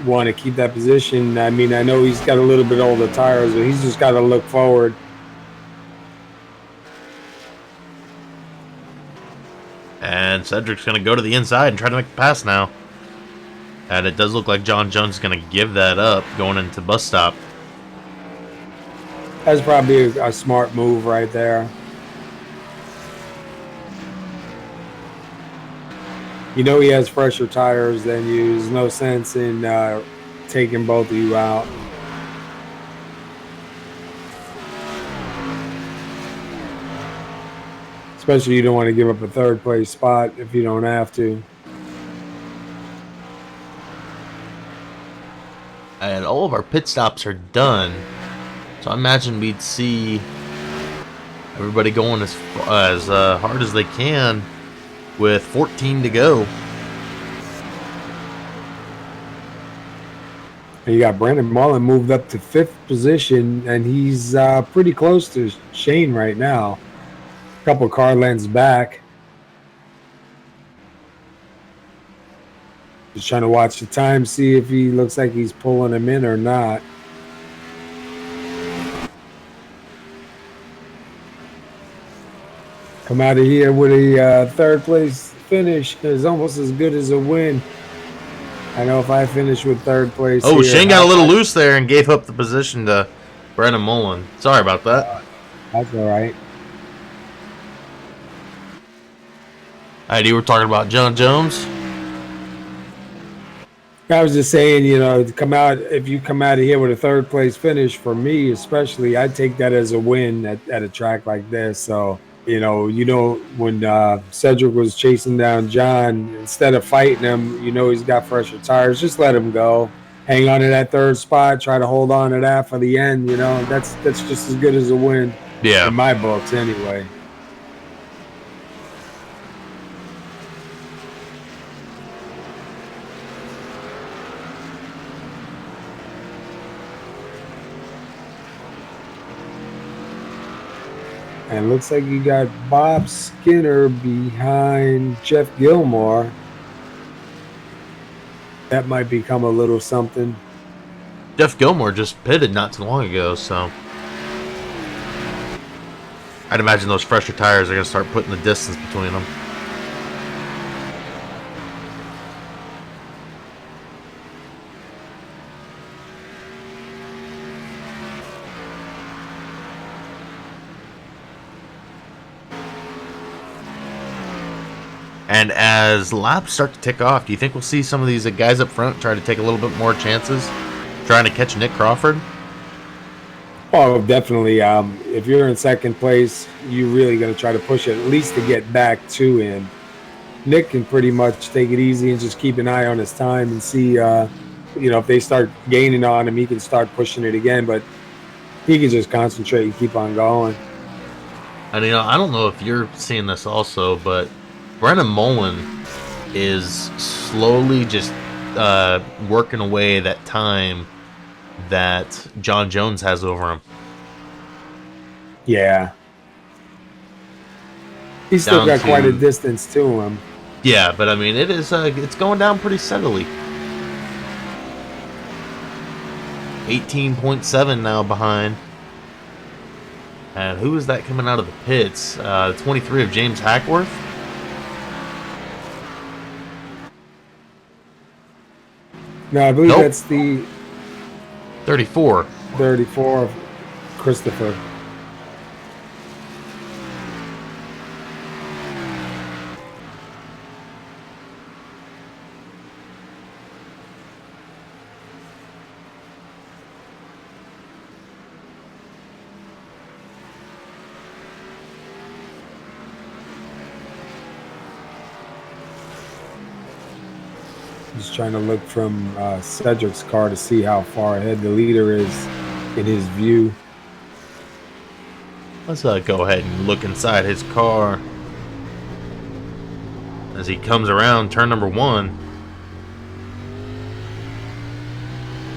want to keep that position, I mean, I know he's got a little bit older tires, but he's just got to look forward. And Cedric's going to go to the inside and try to make the pass now. And it does look like John Jones is going to give that up going into bus stop. That's probably a smart move right there. You know he has fresher tires than you. There's no sense in taking both of you out. Especially you don't want to give up a third place spot if you don't have to. And all of our pit stops are done. So I imagine we'd see everybody going as hard as they can with 14 to go. And you got Brandon Mullen moved up to 5th position, and he's pretty close to Shane right now. A couple car lengths back. Just trying to watch the time, see if he looks like he's pulling him in or not. Come out of here with a 3rd place finish is almost as good as a win. I know if I finish with 3rd place. Oh, here, Shane got a little loose there and gave up the position to Brandon Mullen. Sorry about that. That's all right. You were talking about John Jones. I was just saying, you know, if you come out of here with a 3rd place finish, for me especially, I'd take that as a win at a track like this. So, you know, when Cedric was chasing down John, instead of fighting him, you know he's got fresher tires. Just let him go. Hang on to that 3rd spot. Try to hold on to that for the end. You know, that's just as good as a win. Yeah. In my books, anyway. And looks like you got Bob Skinner behind Jeff Gilmore. That might become a little something. Jeff Gilmore just pitted not too long ago, so I'd imagine those fresher tires are going to start putting the distance between them. And as laps start to tick off, do you think we'll see some of these guys up front try to take a little bit more chances trying to catch Nick Crawford? Oh, definitely. If you're in second place, you're really going to try to push it at least to get back to him. Nick can pretty much take it easy and just keep an eye on his time and see, if they start gaining on him, he can start pushing it again. But he can just concentrate and keep on going. And, I don't know if you're seeing this also, but Brennan Mullen is slowly just working away that time that John Jones has over him. Yeah. He's still got quite a distance to him. Yeah, but I mean, it's going down pretty steadily. 18.7 now behind. And who is that coming out of the pits? 23 of James Hackworth. No, I believe that's the 34. 34 of Christopher. Just trying to look from Cedric's car to see how far ahead the leader is in his view. Let's go ahead and look inside his car as he comes around turn number 1.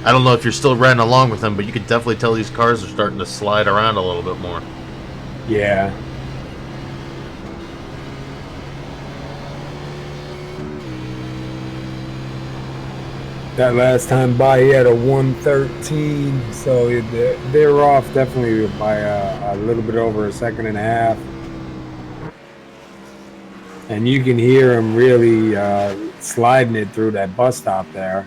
I don't know if you're still riding along with him, but you can definitely tell these cars are starting to slide around a little bit more. Yeah. That last time by, he had a 113, so they're off definitely by a little bit over a second and a half. And you can hear him really sliding it through that bus stop there.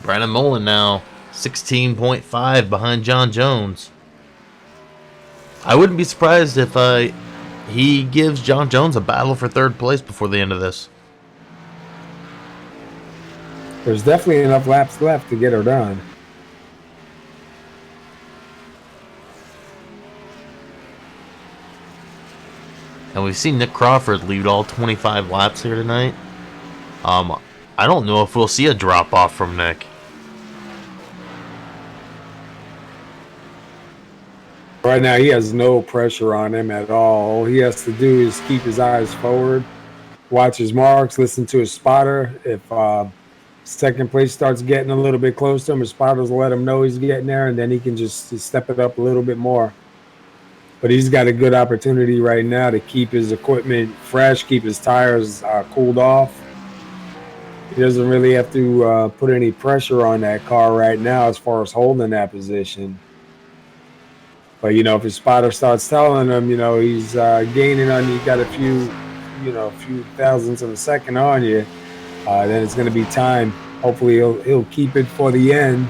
Brandon Mullen now 16.5 behind John Jones. I wouldn't be surprised if he gives John Jones a battle for third place before the end of this. There's definitely enough laps left to get her done. And we've seen Nick Crawford lead all 25 laps here tonight. I don't know if we'll see a drop-off from Nick. Right now, he has no pressure on him at all. All he has to do is keep his eyes forward, watch his marks, listen to his spotter. If second place starts getting a little bit close to him, his spotters will let him know he's getting there, and then he can just step it up a little bit more. But he's got a good opportunity right now to keep his equipment fresh, keep his tires cooled off. He doesn't really have to put any pressure on that car right now as far as holding that position. But, if his spotter starts telling him, he's gaining on you, got a few thousandths of a second on you, then it's going to be time. Hopefully he'll keep it for the end.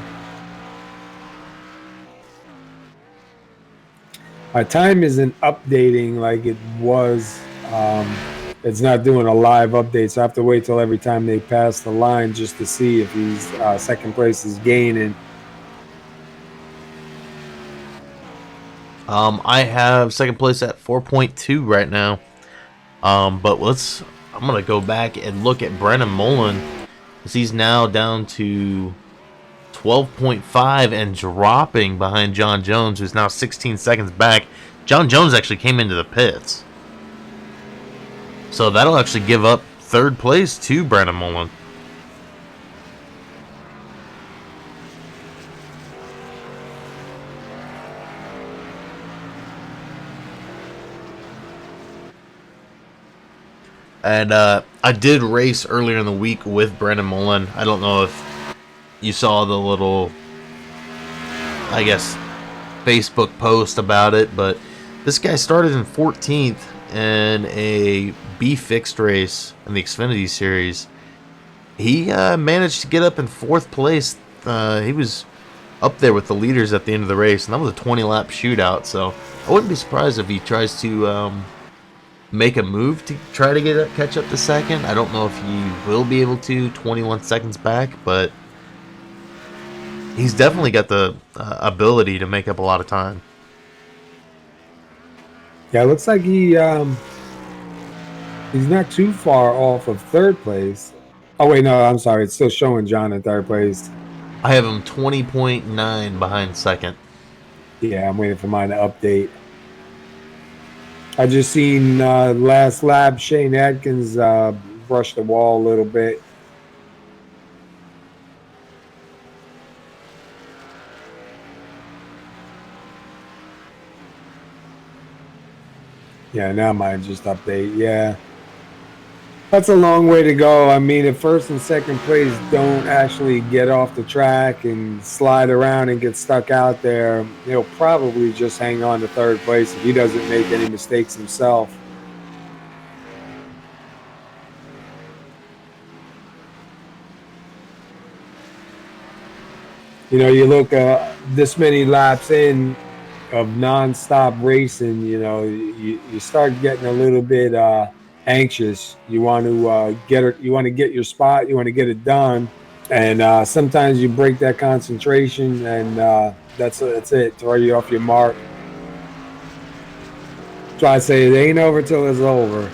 My time isn't updating like it was. It's not doing a live update, so I have to wait till every time they pass the line just to see if he's second place is gaining. I have second place at 4.2 right now. But I'm going to go back and look at Brennan Mullen, as he's now down to 12.5 and dropping behind John Jones, who's now 16 seconds back. John Jones actually came into the pits. So that'll actually give up third place to Brennan Mullen. And I did race earlier in the week with Brandon Mullen. I don't know if you saw the little, I guess, Facebook post about it, but this guy started in 14th in a B fixed race in the Xfinity series. He managed to get up in 4th place. He was up there with the leaders at the end of the race, and that was a 20-lap shootout, so I wouldn't be surprised if he tries to make a move to try to catch up to second. I don't know if he will be able to 21 seconds back, but he's definitely got the ability to make up a lot of time. Yeah, it looks like he's not too far off of 3rd place. Oh wait, no, I'm sorry. It's still showing John in 3rd place. I have him 20.9 behind second. Yeah, I'm waiting for mine to update. I just seen last lap Shane Atkins brush the wall a little bit. Yeah, now mine just update. Yeah. That's a long way to go. I mean, if 1st and 2nd place don't actually get off the track and slide around and get stuck out there, he'll probably just hang on to 3rd place if he doesn't make any mistakes himself. You know, you look this many laps in of nonstop racing, you know, you start getting a little bit anxious. You want to get your spot, you want to get it done, and sometimes you break that concentration, and that's it. Throw you off your mark. So I say it ain't over till it's over.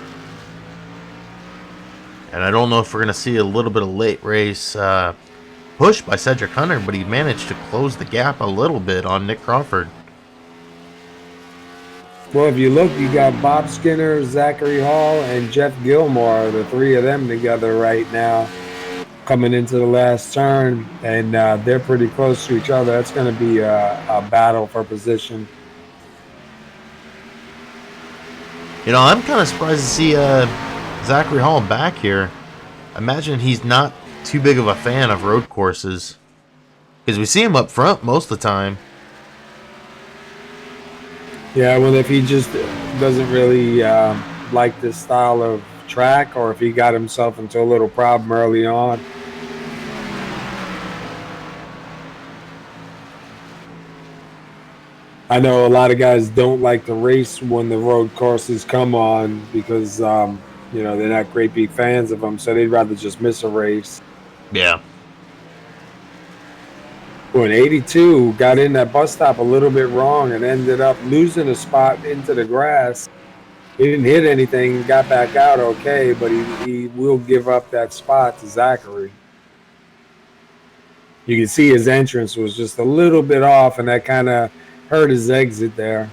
And I don't know if we're going to see a little bit of late race push by Cedric Hunter, but he managed to close the gap a little bit on Nick Crawford. Well, if you look, you got Bob Skinner, Zachary Hall, and Jeff Gilmore, the 3 of them together right now, coming into the last turn, and they're pretty close to each other. That's going to be a battle for position. You know, I'm kind of surprised to see Zachary Hall back here. I imagine he's not too big of a fan of road courses, because we see him up front most of the time. Yeah, well, if he just doesn't really like this style of track, or if he got himself into a little problem early on. I know a lot of guys don't like to race when the road courses come on because, you know, they're not great big fans of them, so they'd rather just miss a race. Yeah. When 82 got in that bus stop a little bit wrong and ended up losing a spot into the grass. He didn't hit anything, got back out okay, but he will give up that spot to Zachary. You can see his entrance was just a little bit off, and that kind of hurt his exit there.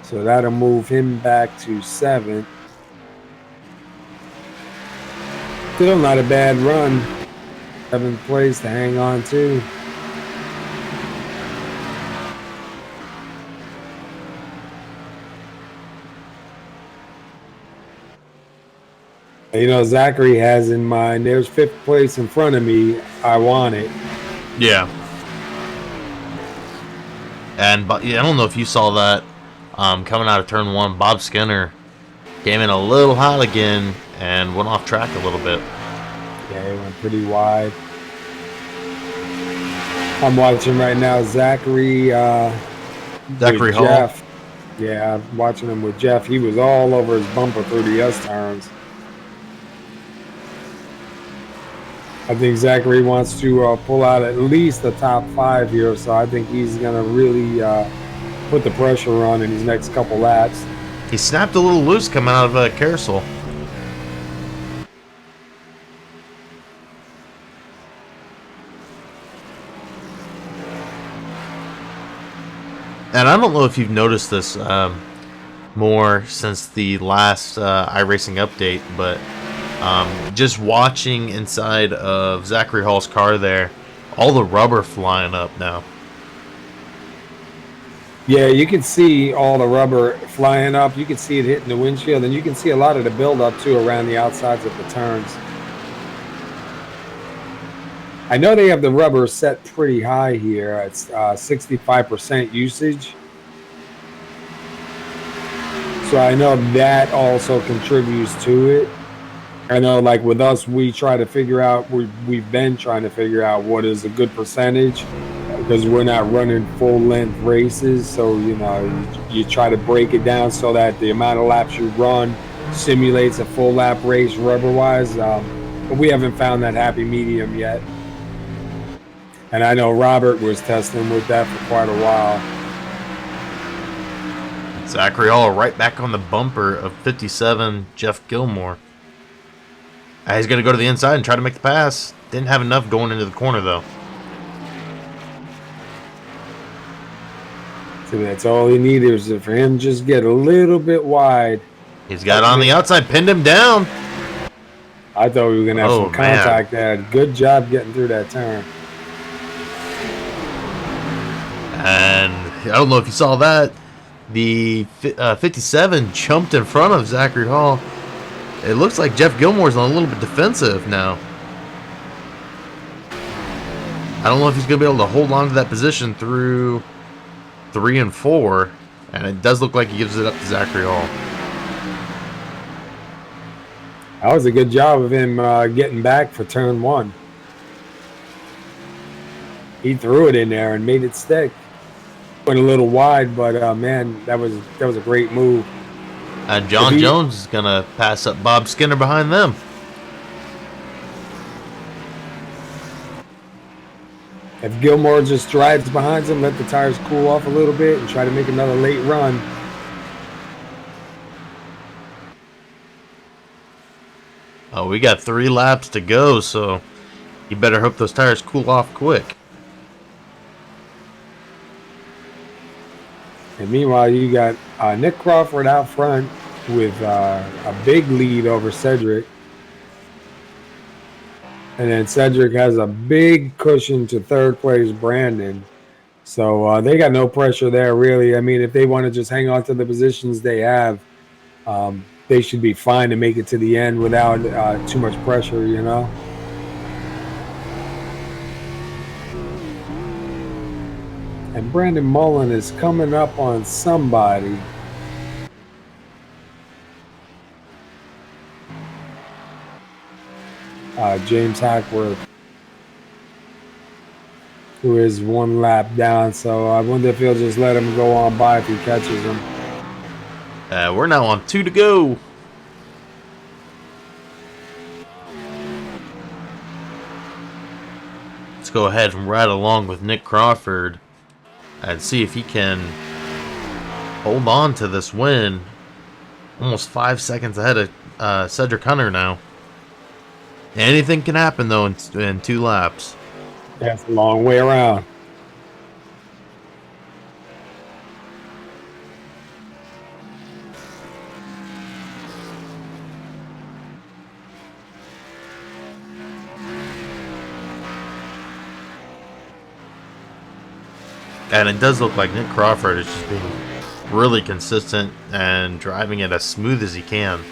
So that'll move him back to 7th. Still not a bad run. 7th place to hang on to. You know, Zachary has in mind, there's 5th place in front of me. I want it. Yeah. And I don't know if you saw that coming out of turn 1. Bob Skinner came in a little hot again and went off track a little bit. Yeah, he went pretty wide. I'm watching right now Zachary Hall. Jeff. Yeah, I'm watching him with Jeff. He was all over his bumper through the S-turns. I think Zachary wants to pull out at least the top 5 here, so I think he's going to really put the pressure on in these next couple laps. He snapped a little loose coming out of carousel. And I don't know if you've noticed this more since the last iRacing update, but just watching inside of Zachary Hall's car there, all the rubber flying up now. Yeah, you can see all the rubber flying up. You can see it hitting the windshield, and you can see a lot of the buildup too around the outsides of the turns. I know they have the rubber set pretty high here. It's 65% usage. So I know that also contributes to it. I know, like with us, we try to figure out, we've been trying to figure out what is a good percentage, because we're not running full length races. So, you know, you try to break it down so that the amount of laps you run simulates a full lap race rubber wise. But we haven't found that happy medium yet. And I know Robert was testing with that for quite a while. Zachary Hall right back on the bumper of 57, Jeff Gilmore. He's going to go to the inside and try to make the pass. Didn't have enough going into the corner, though. So that's all he needed, was for him just get a little bit wide. He's got on the outside, pinned him down. I thought we were going to have some contact there. Good job getting through that turn. And I don't know if you saw that. The 57 jumped in front of Zachary Hall. It looks like Jeff Gilmore's a little bit defensive now. I don't know if he's going to be able to hold on to that position through 3 and 4. And it does look like he gives it up to Zachary Hall. That was a good job of him getting back for turn 1. He threw it in there and made it stick. Went a little wide, but man, that was a great move. And John Jones is going to pass up Bob Skinner behind them. If Gilmore just drives behind him, let the tires cool off a little bit, and try to make another late run. Oh, we got 3 laps to go, so you better hope those tires cool off quick. And meanwhile, you got Nick Crawford out front with a big lead over Cedric. And then Cedric has a big cushion to third place Brandon. So they got no pressure there, really. I mean, if they want to just hang on to the positions they have, they should be fine to make it to the end without too much pressure, you know? And Brandon Mullen is coming up on somebody. James Hackworth, who is 1 lap down. So I wonder if he'll just let him go on by if he catches him. We're now on 2 to go. Let's go ahead and ride along with Nick Crawford and see if he can hold on to this win. Almost 5 seconds ahead of Cedric Hunter now. Anything can happen, though, in 2 laps. That's a long way around. And it does look like Nick Crawford is just being really consistent and driving it as smooth as he can.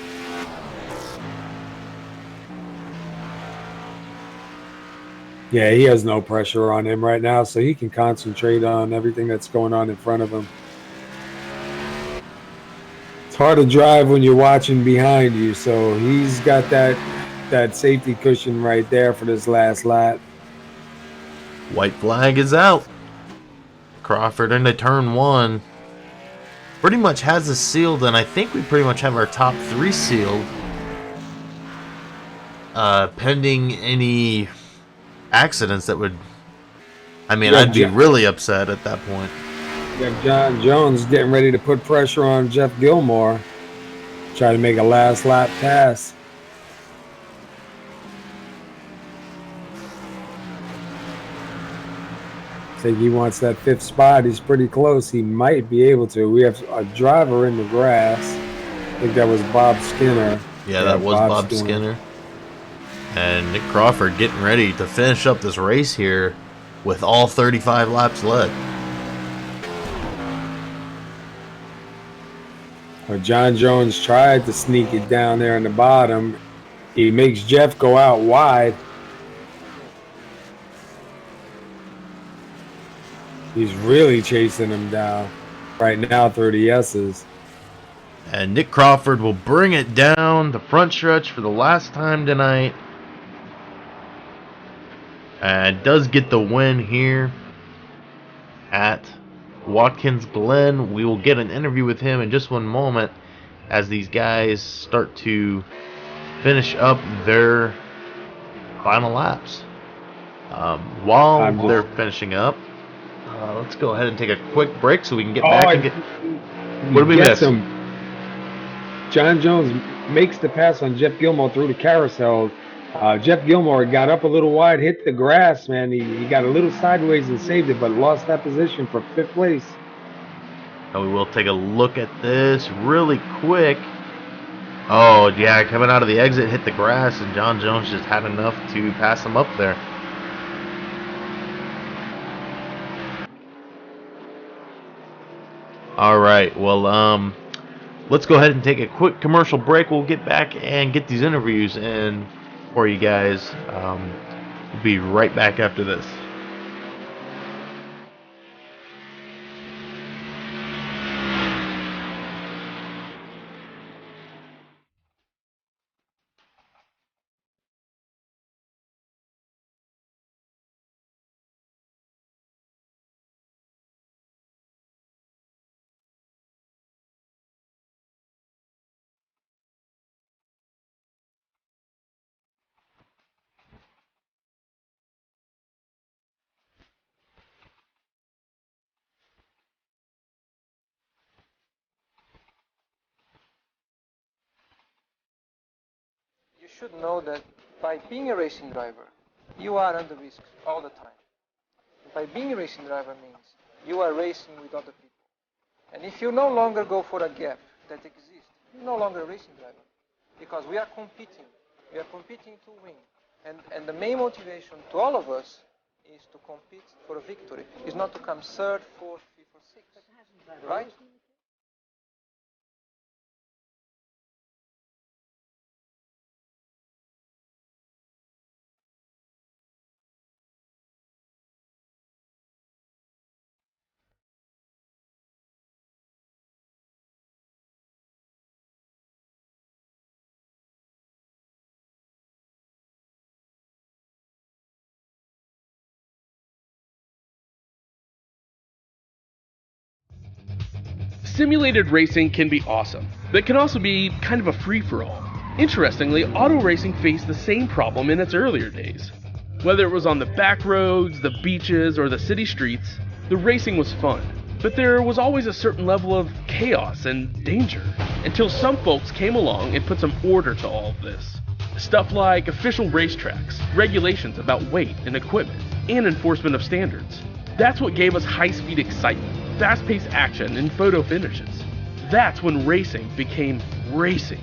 Yeah, he has no pressure on him right now, so he can concentrate on everything that's going on in front of him. It's hard to drive when you're watching behind you, so he's got that safety cushion right there for this last lap. White flag is out. Crawford into turn 1. Pretty much has us sealed, and I think we pretty much have our top 3 sealed. Pending any accidents that would... I mean, I'd be really upset at that point. You have John Jones getting ready to put pressure on Jeff Gilmore. Try to make a last lap pass. I think he wants that 5th spot. He's pretty close. He might be able to. We have a driver in the grass. I think that was Bob Skinner. Yeah, that was Bob Skinner. And Nick Crawford getting ready to finish up this race here with all 35 laps left. But John Jones tried to sneak it down there in the bottom. He makes Jeff go out wide. He's really chasing him down right now through the S's. And Nick Crawford will bring it down the front stretch for the last time tonight. And does get the win here at Watkins Glen. We will get an interview with him in just one moment as these guys start to finish up their final laps. While they're finishing up, let's go ahead and take a quick break so we can get back and get... What did we miss? John Jones makes the pass on Jeff Gilmore through the carousel. Jeff Gilmore got up a little wide, hit the grass, man. He got a little sideways and saved it, but lost that position for 5th place. And we will take a look at this really quick. Oh, yeah, coming out of the exit, hit the grass, and John Jones just had enough to pass him up there. All right, well, let's go ahead and take a quick commercial break. We'll get back and get these interviews in for you guys. We'll be right back after this. You should know that by being a racing driver, you are under risk all the time. By being a racing driver means you are racing with other people. And if you no longer go for a gap that exists, you're no longer a racing driver. Because we are competing. We are competing to win. And the main motivation to all of us is to compete for a victory. It's not to come 3rd, 4th, 5th, or 6th. Right? Simulated racing can be awesome, but it can also be kind of a free-for-all. Interestingly, auto racing faced the same problem in its earlier days. Whether it was on the back roads, the beaches, or the city streets, the racing was fun. But there was always a certain level of chaos and danger, until some folks came along and put some order to all of this. Stuff like official racetracks, regulations about weight and equipment, and enforcement of standards. That's what gave us high-speed excitement, fast-paced action, and photo finishes. That's when racing became racing.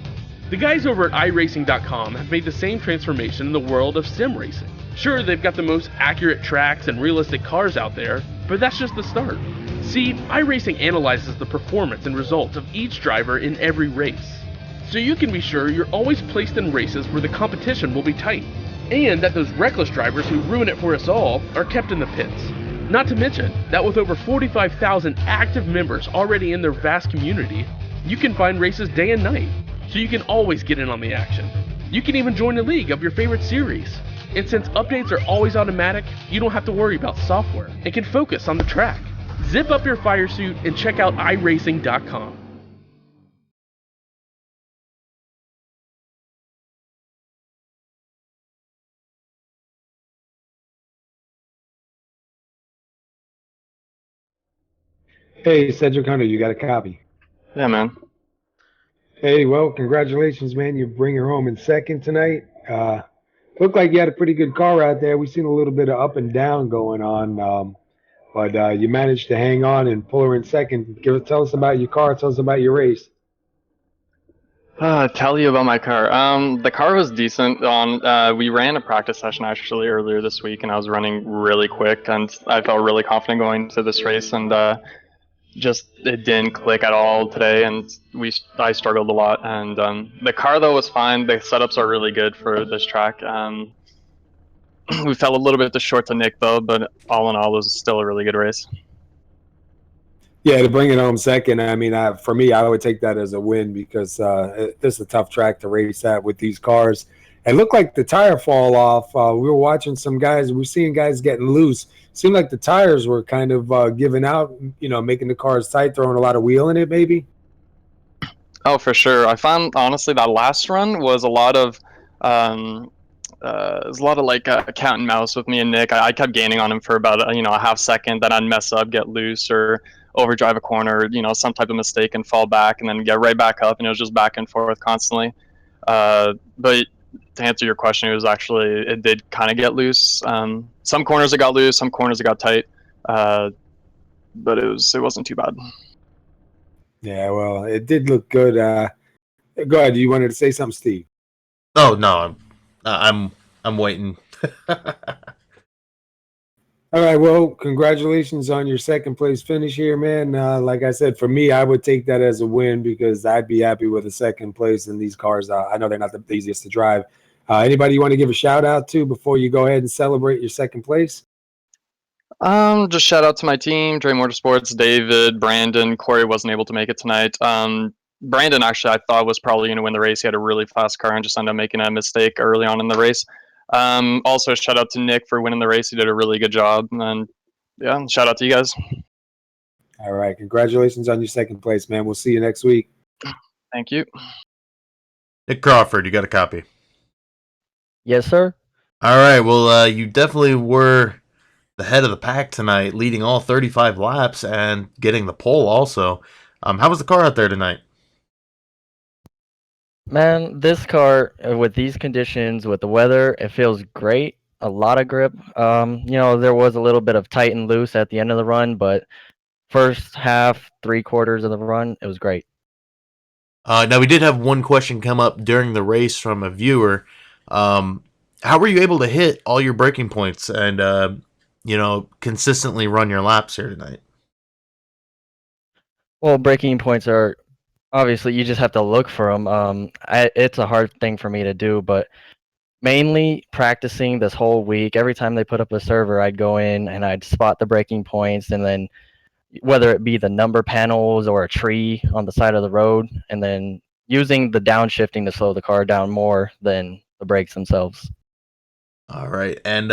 The guys over at iRacing.com have made the same transformation in the world of sim racing. Sure, they've got the most accurate tracks and realistic cars out there, but that's just the start. See, iRacing analyzes the performance and results of each driver in every race, so you can be sure you're always placed in races where the competition will be tight, and that those reckless drivers who ruin it for us all are kept in the pits. Not to mention that with over 45,000 active members already in their vast community, you can find races day and night, so you can always get in on the action. You can even join a league of your favorite series. And since updates are always automatic, you don't have to worry about software and can focus on the track. Zip up your fire suit and check out iRacing.com. Hey, Cedric Hunter, you got a copy? Yeah, man. Hey, well, congratulations, man. You bring her home in 2nd tonight. Looked like you had a pretty good car out there. We've seen a little bit of up and down going on, but you managed to hang on and pull her in 2nd. Tell us about your car. Tell us about your race. Tell you about my car. The car was decent. We ran a practice session actually earlier this week, and I was running really quick, and I felt really confident going to this race. And just it didn't click at all today, and I struggled a lot. And the car though was fine. The setups are really good for this track. We fell a little bit short to Nick though, but all in all, it was still a really good race. Yeah, to bring it home second, I mean, for me, I would take that as a win because this is a tough track to race at with these cars. It looked like the tire fall off. We were watching some guys. We were seeing guys getting loose. Seemed like the tires were kind of giving out, making the cars tight, throwing a lot of wheel in it maybe. Oh, for sure. I found, honestly, that last run was a lot of like cat and mouse with me and Nick. I kept gaining on him for about a half second, then I'd mess up, get loose, or overdrive a corner, some type of mistake and fall back, and then get right back up, and it was just back and forth constantly. But to answer your question, it did kind of get loose. Some corners it got loose, some corners it got tight, but it wasn't too bad. Yeah, well, it did look good. Go ahead. You wanted to say something, Steve? Oh no, I'm waiting. All right. Well, congratulations on your second place finish here, man. Like I said, for me, I would take that as a win because I'd be happy with a second place in these cars. I know they're not the easiest to drive. Anybody you want to give a shout out to before you go ahead and celebrate your second place? Just shout out to my team, Dre Motorsports, David, Brandon. Corey wasn't able to make it tonight. Brandon, actually, I thought was probably going to win the race. He had a really fast car and just ended up making a mistake early on in the race. Also, shout out to Nick for winning the race. He did a really good job. And yeah, shout out to you guys. All right. Congratulations on your second place, man. We'll see you next week. Thank you. Nick Crawford, you got a copy? Yes, sir. All right. Well, you definitely were the head of the pack tonight, leading all 35 laps and getting the pole also. How was the car out there tonight? Man, this car, with these conditions, with the weather, it feels great. A lot of grip. There was a little bit of tight and loose at the end of the run, but first half, 3/4 of the run, it was great. Now, we did have one question come up during the race from a viewer. How were you able to hit all your braking points and, consistently run your laps here tonight? Well, braking points are obviously you just have to look for them. It's a hard thing for me to do, but mainly practicing this whole week. Every time they put up a server, I'd go in and I'd spot the braking points, and then whether it be the number panels or a tree on the side of the road, and then using the downshifting to slow the car down more than the brakes themselves. All right. And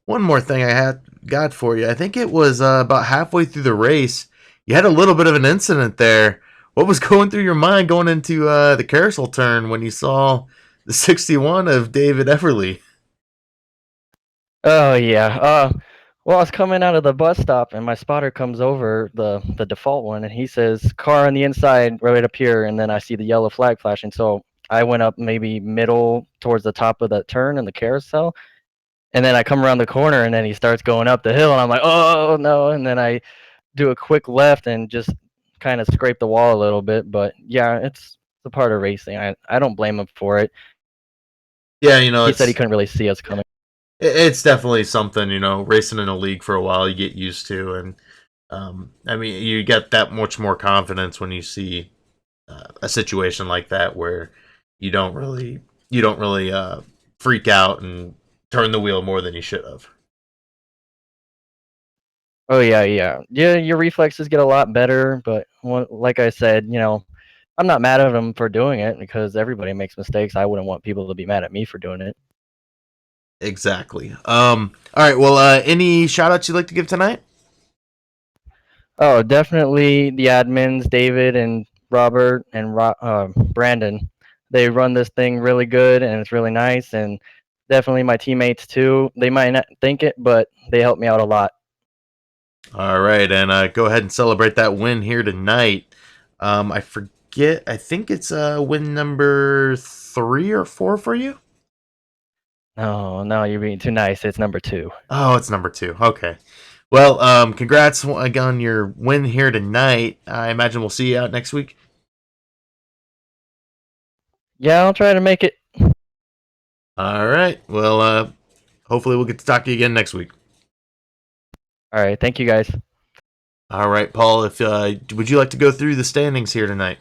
one more thing I got for you. I think it was about halfway through the race. You had a little bit of an incident there. What was going through your mind going into the carousel turn when you saw the 61 of David Everly? Oh yeah. Well, I was coming out of the bus stop, and my spotter comes over, the default one, and he says, "Car on the inside, right up here." And then I see the yellow flag flashing. So I went up maybe middle towards the top of the turn in the carousel, and then I come around the corner, and then he starts going up the hill, and I'm like, "Oh no!" And then I do a quick left and just kind of scrape the wall a little bit. But yeah, it's a part of racing. I don't blame him for it. Yeah, He said he couldn't really see us coming. it's definitely something, racing in a league for a while you get used to. And you get that much more confidence when you see a situation like that where you don't really freak out and turn the wheel more than you should have. Oh yeah. Your reflexes get a lot better, but like I said, I'm not mad at him for doing it because everybody makes mistakes. I wouldn't want people to be mad at me for doing it. Exactly. All right. Well, any shout outs you'd like to give tonight? Oh, definitely the admins, David and Robert and Brandon. They run this thing really good, and it's really nice. And definitely my teammates too. They might not think it, but they help me out a lot. All right, and go ahead and celebrate that win here tonight. I forget. I think it's win number 3 or 4 for you. Oh no, you're being too nice. It's number 2. Oh, it's number 2. Okay. Well, congrats on your win here tonight. I imagine we'll see you out next week. Yeah, I'll try to make it. All right. Well, hopefully we'll get to talk to you again next week. All right, thank you guys. All right, Paul. If would you like to go through the standings here tonight?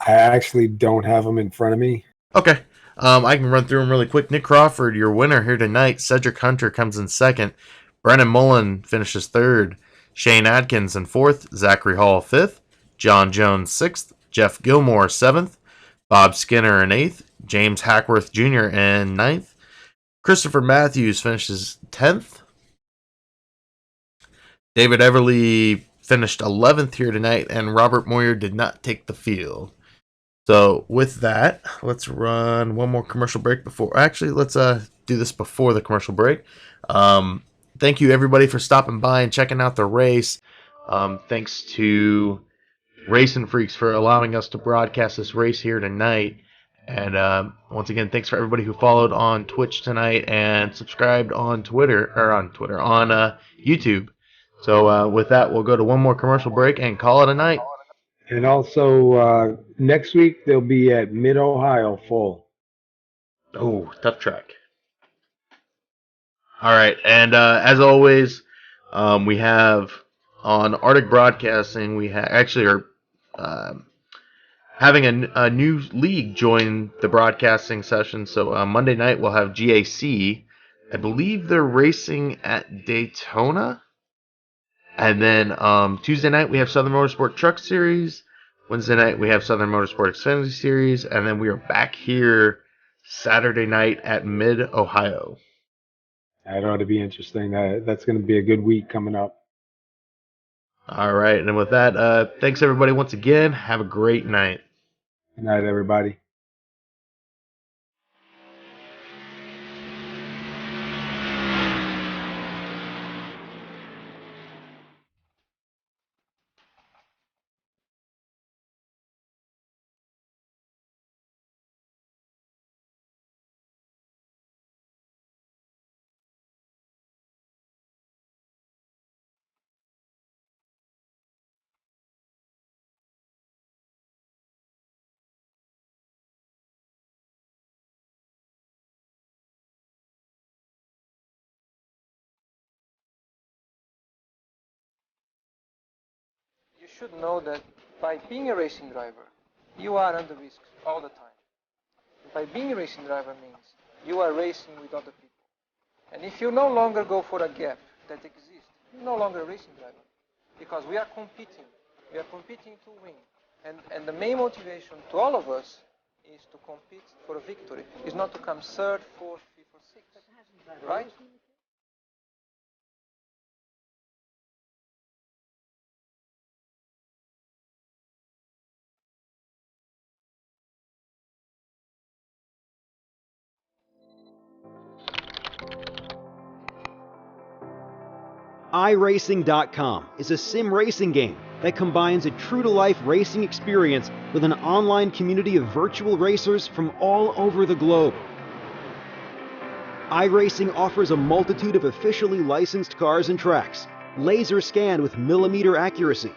I actually don't have them in front of me. Okay. I can run through them really quick. Nick Crawford, your winner here tonight. Cedric Hunter comes in second. Brennan Mullen finishes third. Shane Adkins in fourth. Zachary Hall fifth. John Jones sixth. Jeff Gilmore seventh. Bob Skinner in eighth. James Hackworth Jr. in ninth. Christopher Matthews finishes 10th. David Everly finished 11th here tonight, and Robert Moyer did not take the field. So with that, let's run one more commercial break before. Actually, let's do this before the commercial break. Thank you everybody for stopping by and checking out the race. Thanks to RacinFreeks for allowing us to broadcast this race here tonight. And once again, thanks for everybody who followed on Twitch tonight and subscribed on YouTube. So with that, we'll go to one more commercial break and call it a night. And also, next week they'll be at Mid-Ohio full. Oh, tough track. All right, and as always, we have on Arctic Broadcasting, we actually are having a new league join the broadcasting session. So Monday night we'll have GAC. I believe they're racing at Daytona. And then Tuesday night we have Southern Motorsport Truck Series. Wednesday night we have Southern Motorsport Xfinity Series. And then we are back here Saturday night at Mid-Ohio. That ought to be interesting. That's going to be a good week coming up. All right. And with that, thanks everybody once again. Have a great night. Good night, everybody. You should know that by being a racing driver, you are under risk all the time. By being a racing driver means you are racing with other people. And if you no longer go for a gap that exists, you're no longer a racing driver. Because we are competing. We are competing to win. And the main motivation to all of us is to compete for a victory. Is not to come third, fourth, fifth, or sixth. Right? iRacing.com is a sim racing game that combines a true-to-life racing experience with an online community of virtual racers from all over the globe. iRacing offers a multitude of officially licensed cars and tracks, laser scanned with millimeter accuracy.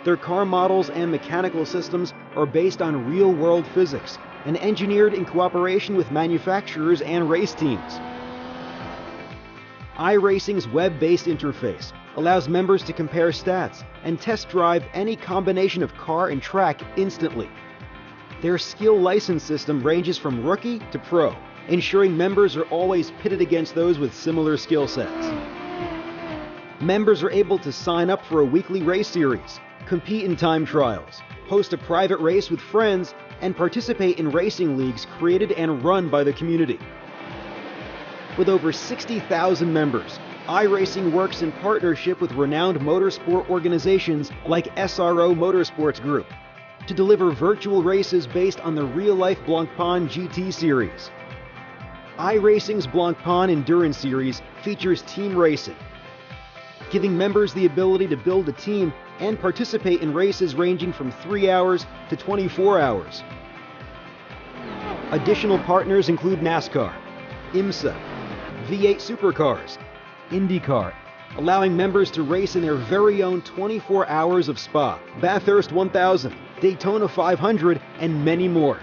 Their car models and mechanical systems are based on real-world physics and engineered in cooperation with manufacturers and race teams. iRacing's web-based interface allows members to compare stats and test drive any combination of car and track instantly. Their skill license system ranges from rookie to pro, ensuring members are always pitted against those with similar skill sets. Members are able to sign up for a weekly race series, compete in time trials, host a private race with friends, and participate in racing leagues created and run by the community. With over 60,000 members, iRacing works in partnership with renowned motorsport organizations like SRO Motorsports Group to deliver virtual races based on the real-life Blancpain GT series. iRacing's Blancpain Endurance Series features team racing, giving members the ability to build a team and participate in races ranging from 3 hours to 24 hours. Additional partners include NASCAR, IMSA, V8 Supercars, IndyCar, allowing members to race in their very own 24 hours of Spa, Bathurst 1000, Daytona 500, and many more.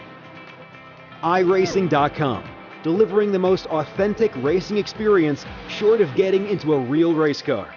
iRacing.com, delivering the most authentic racing experience short of getting into a real race car.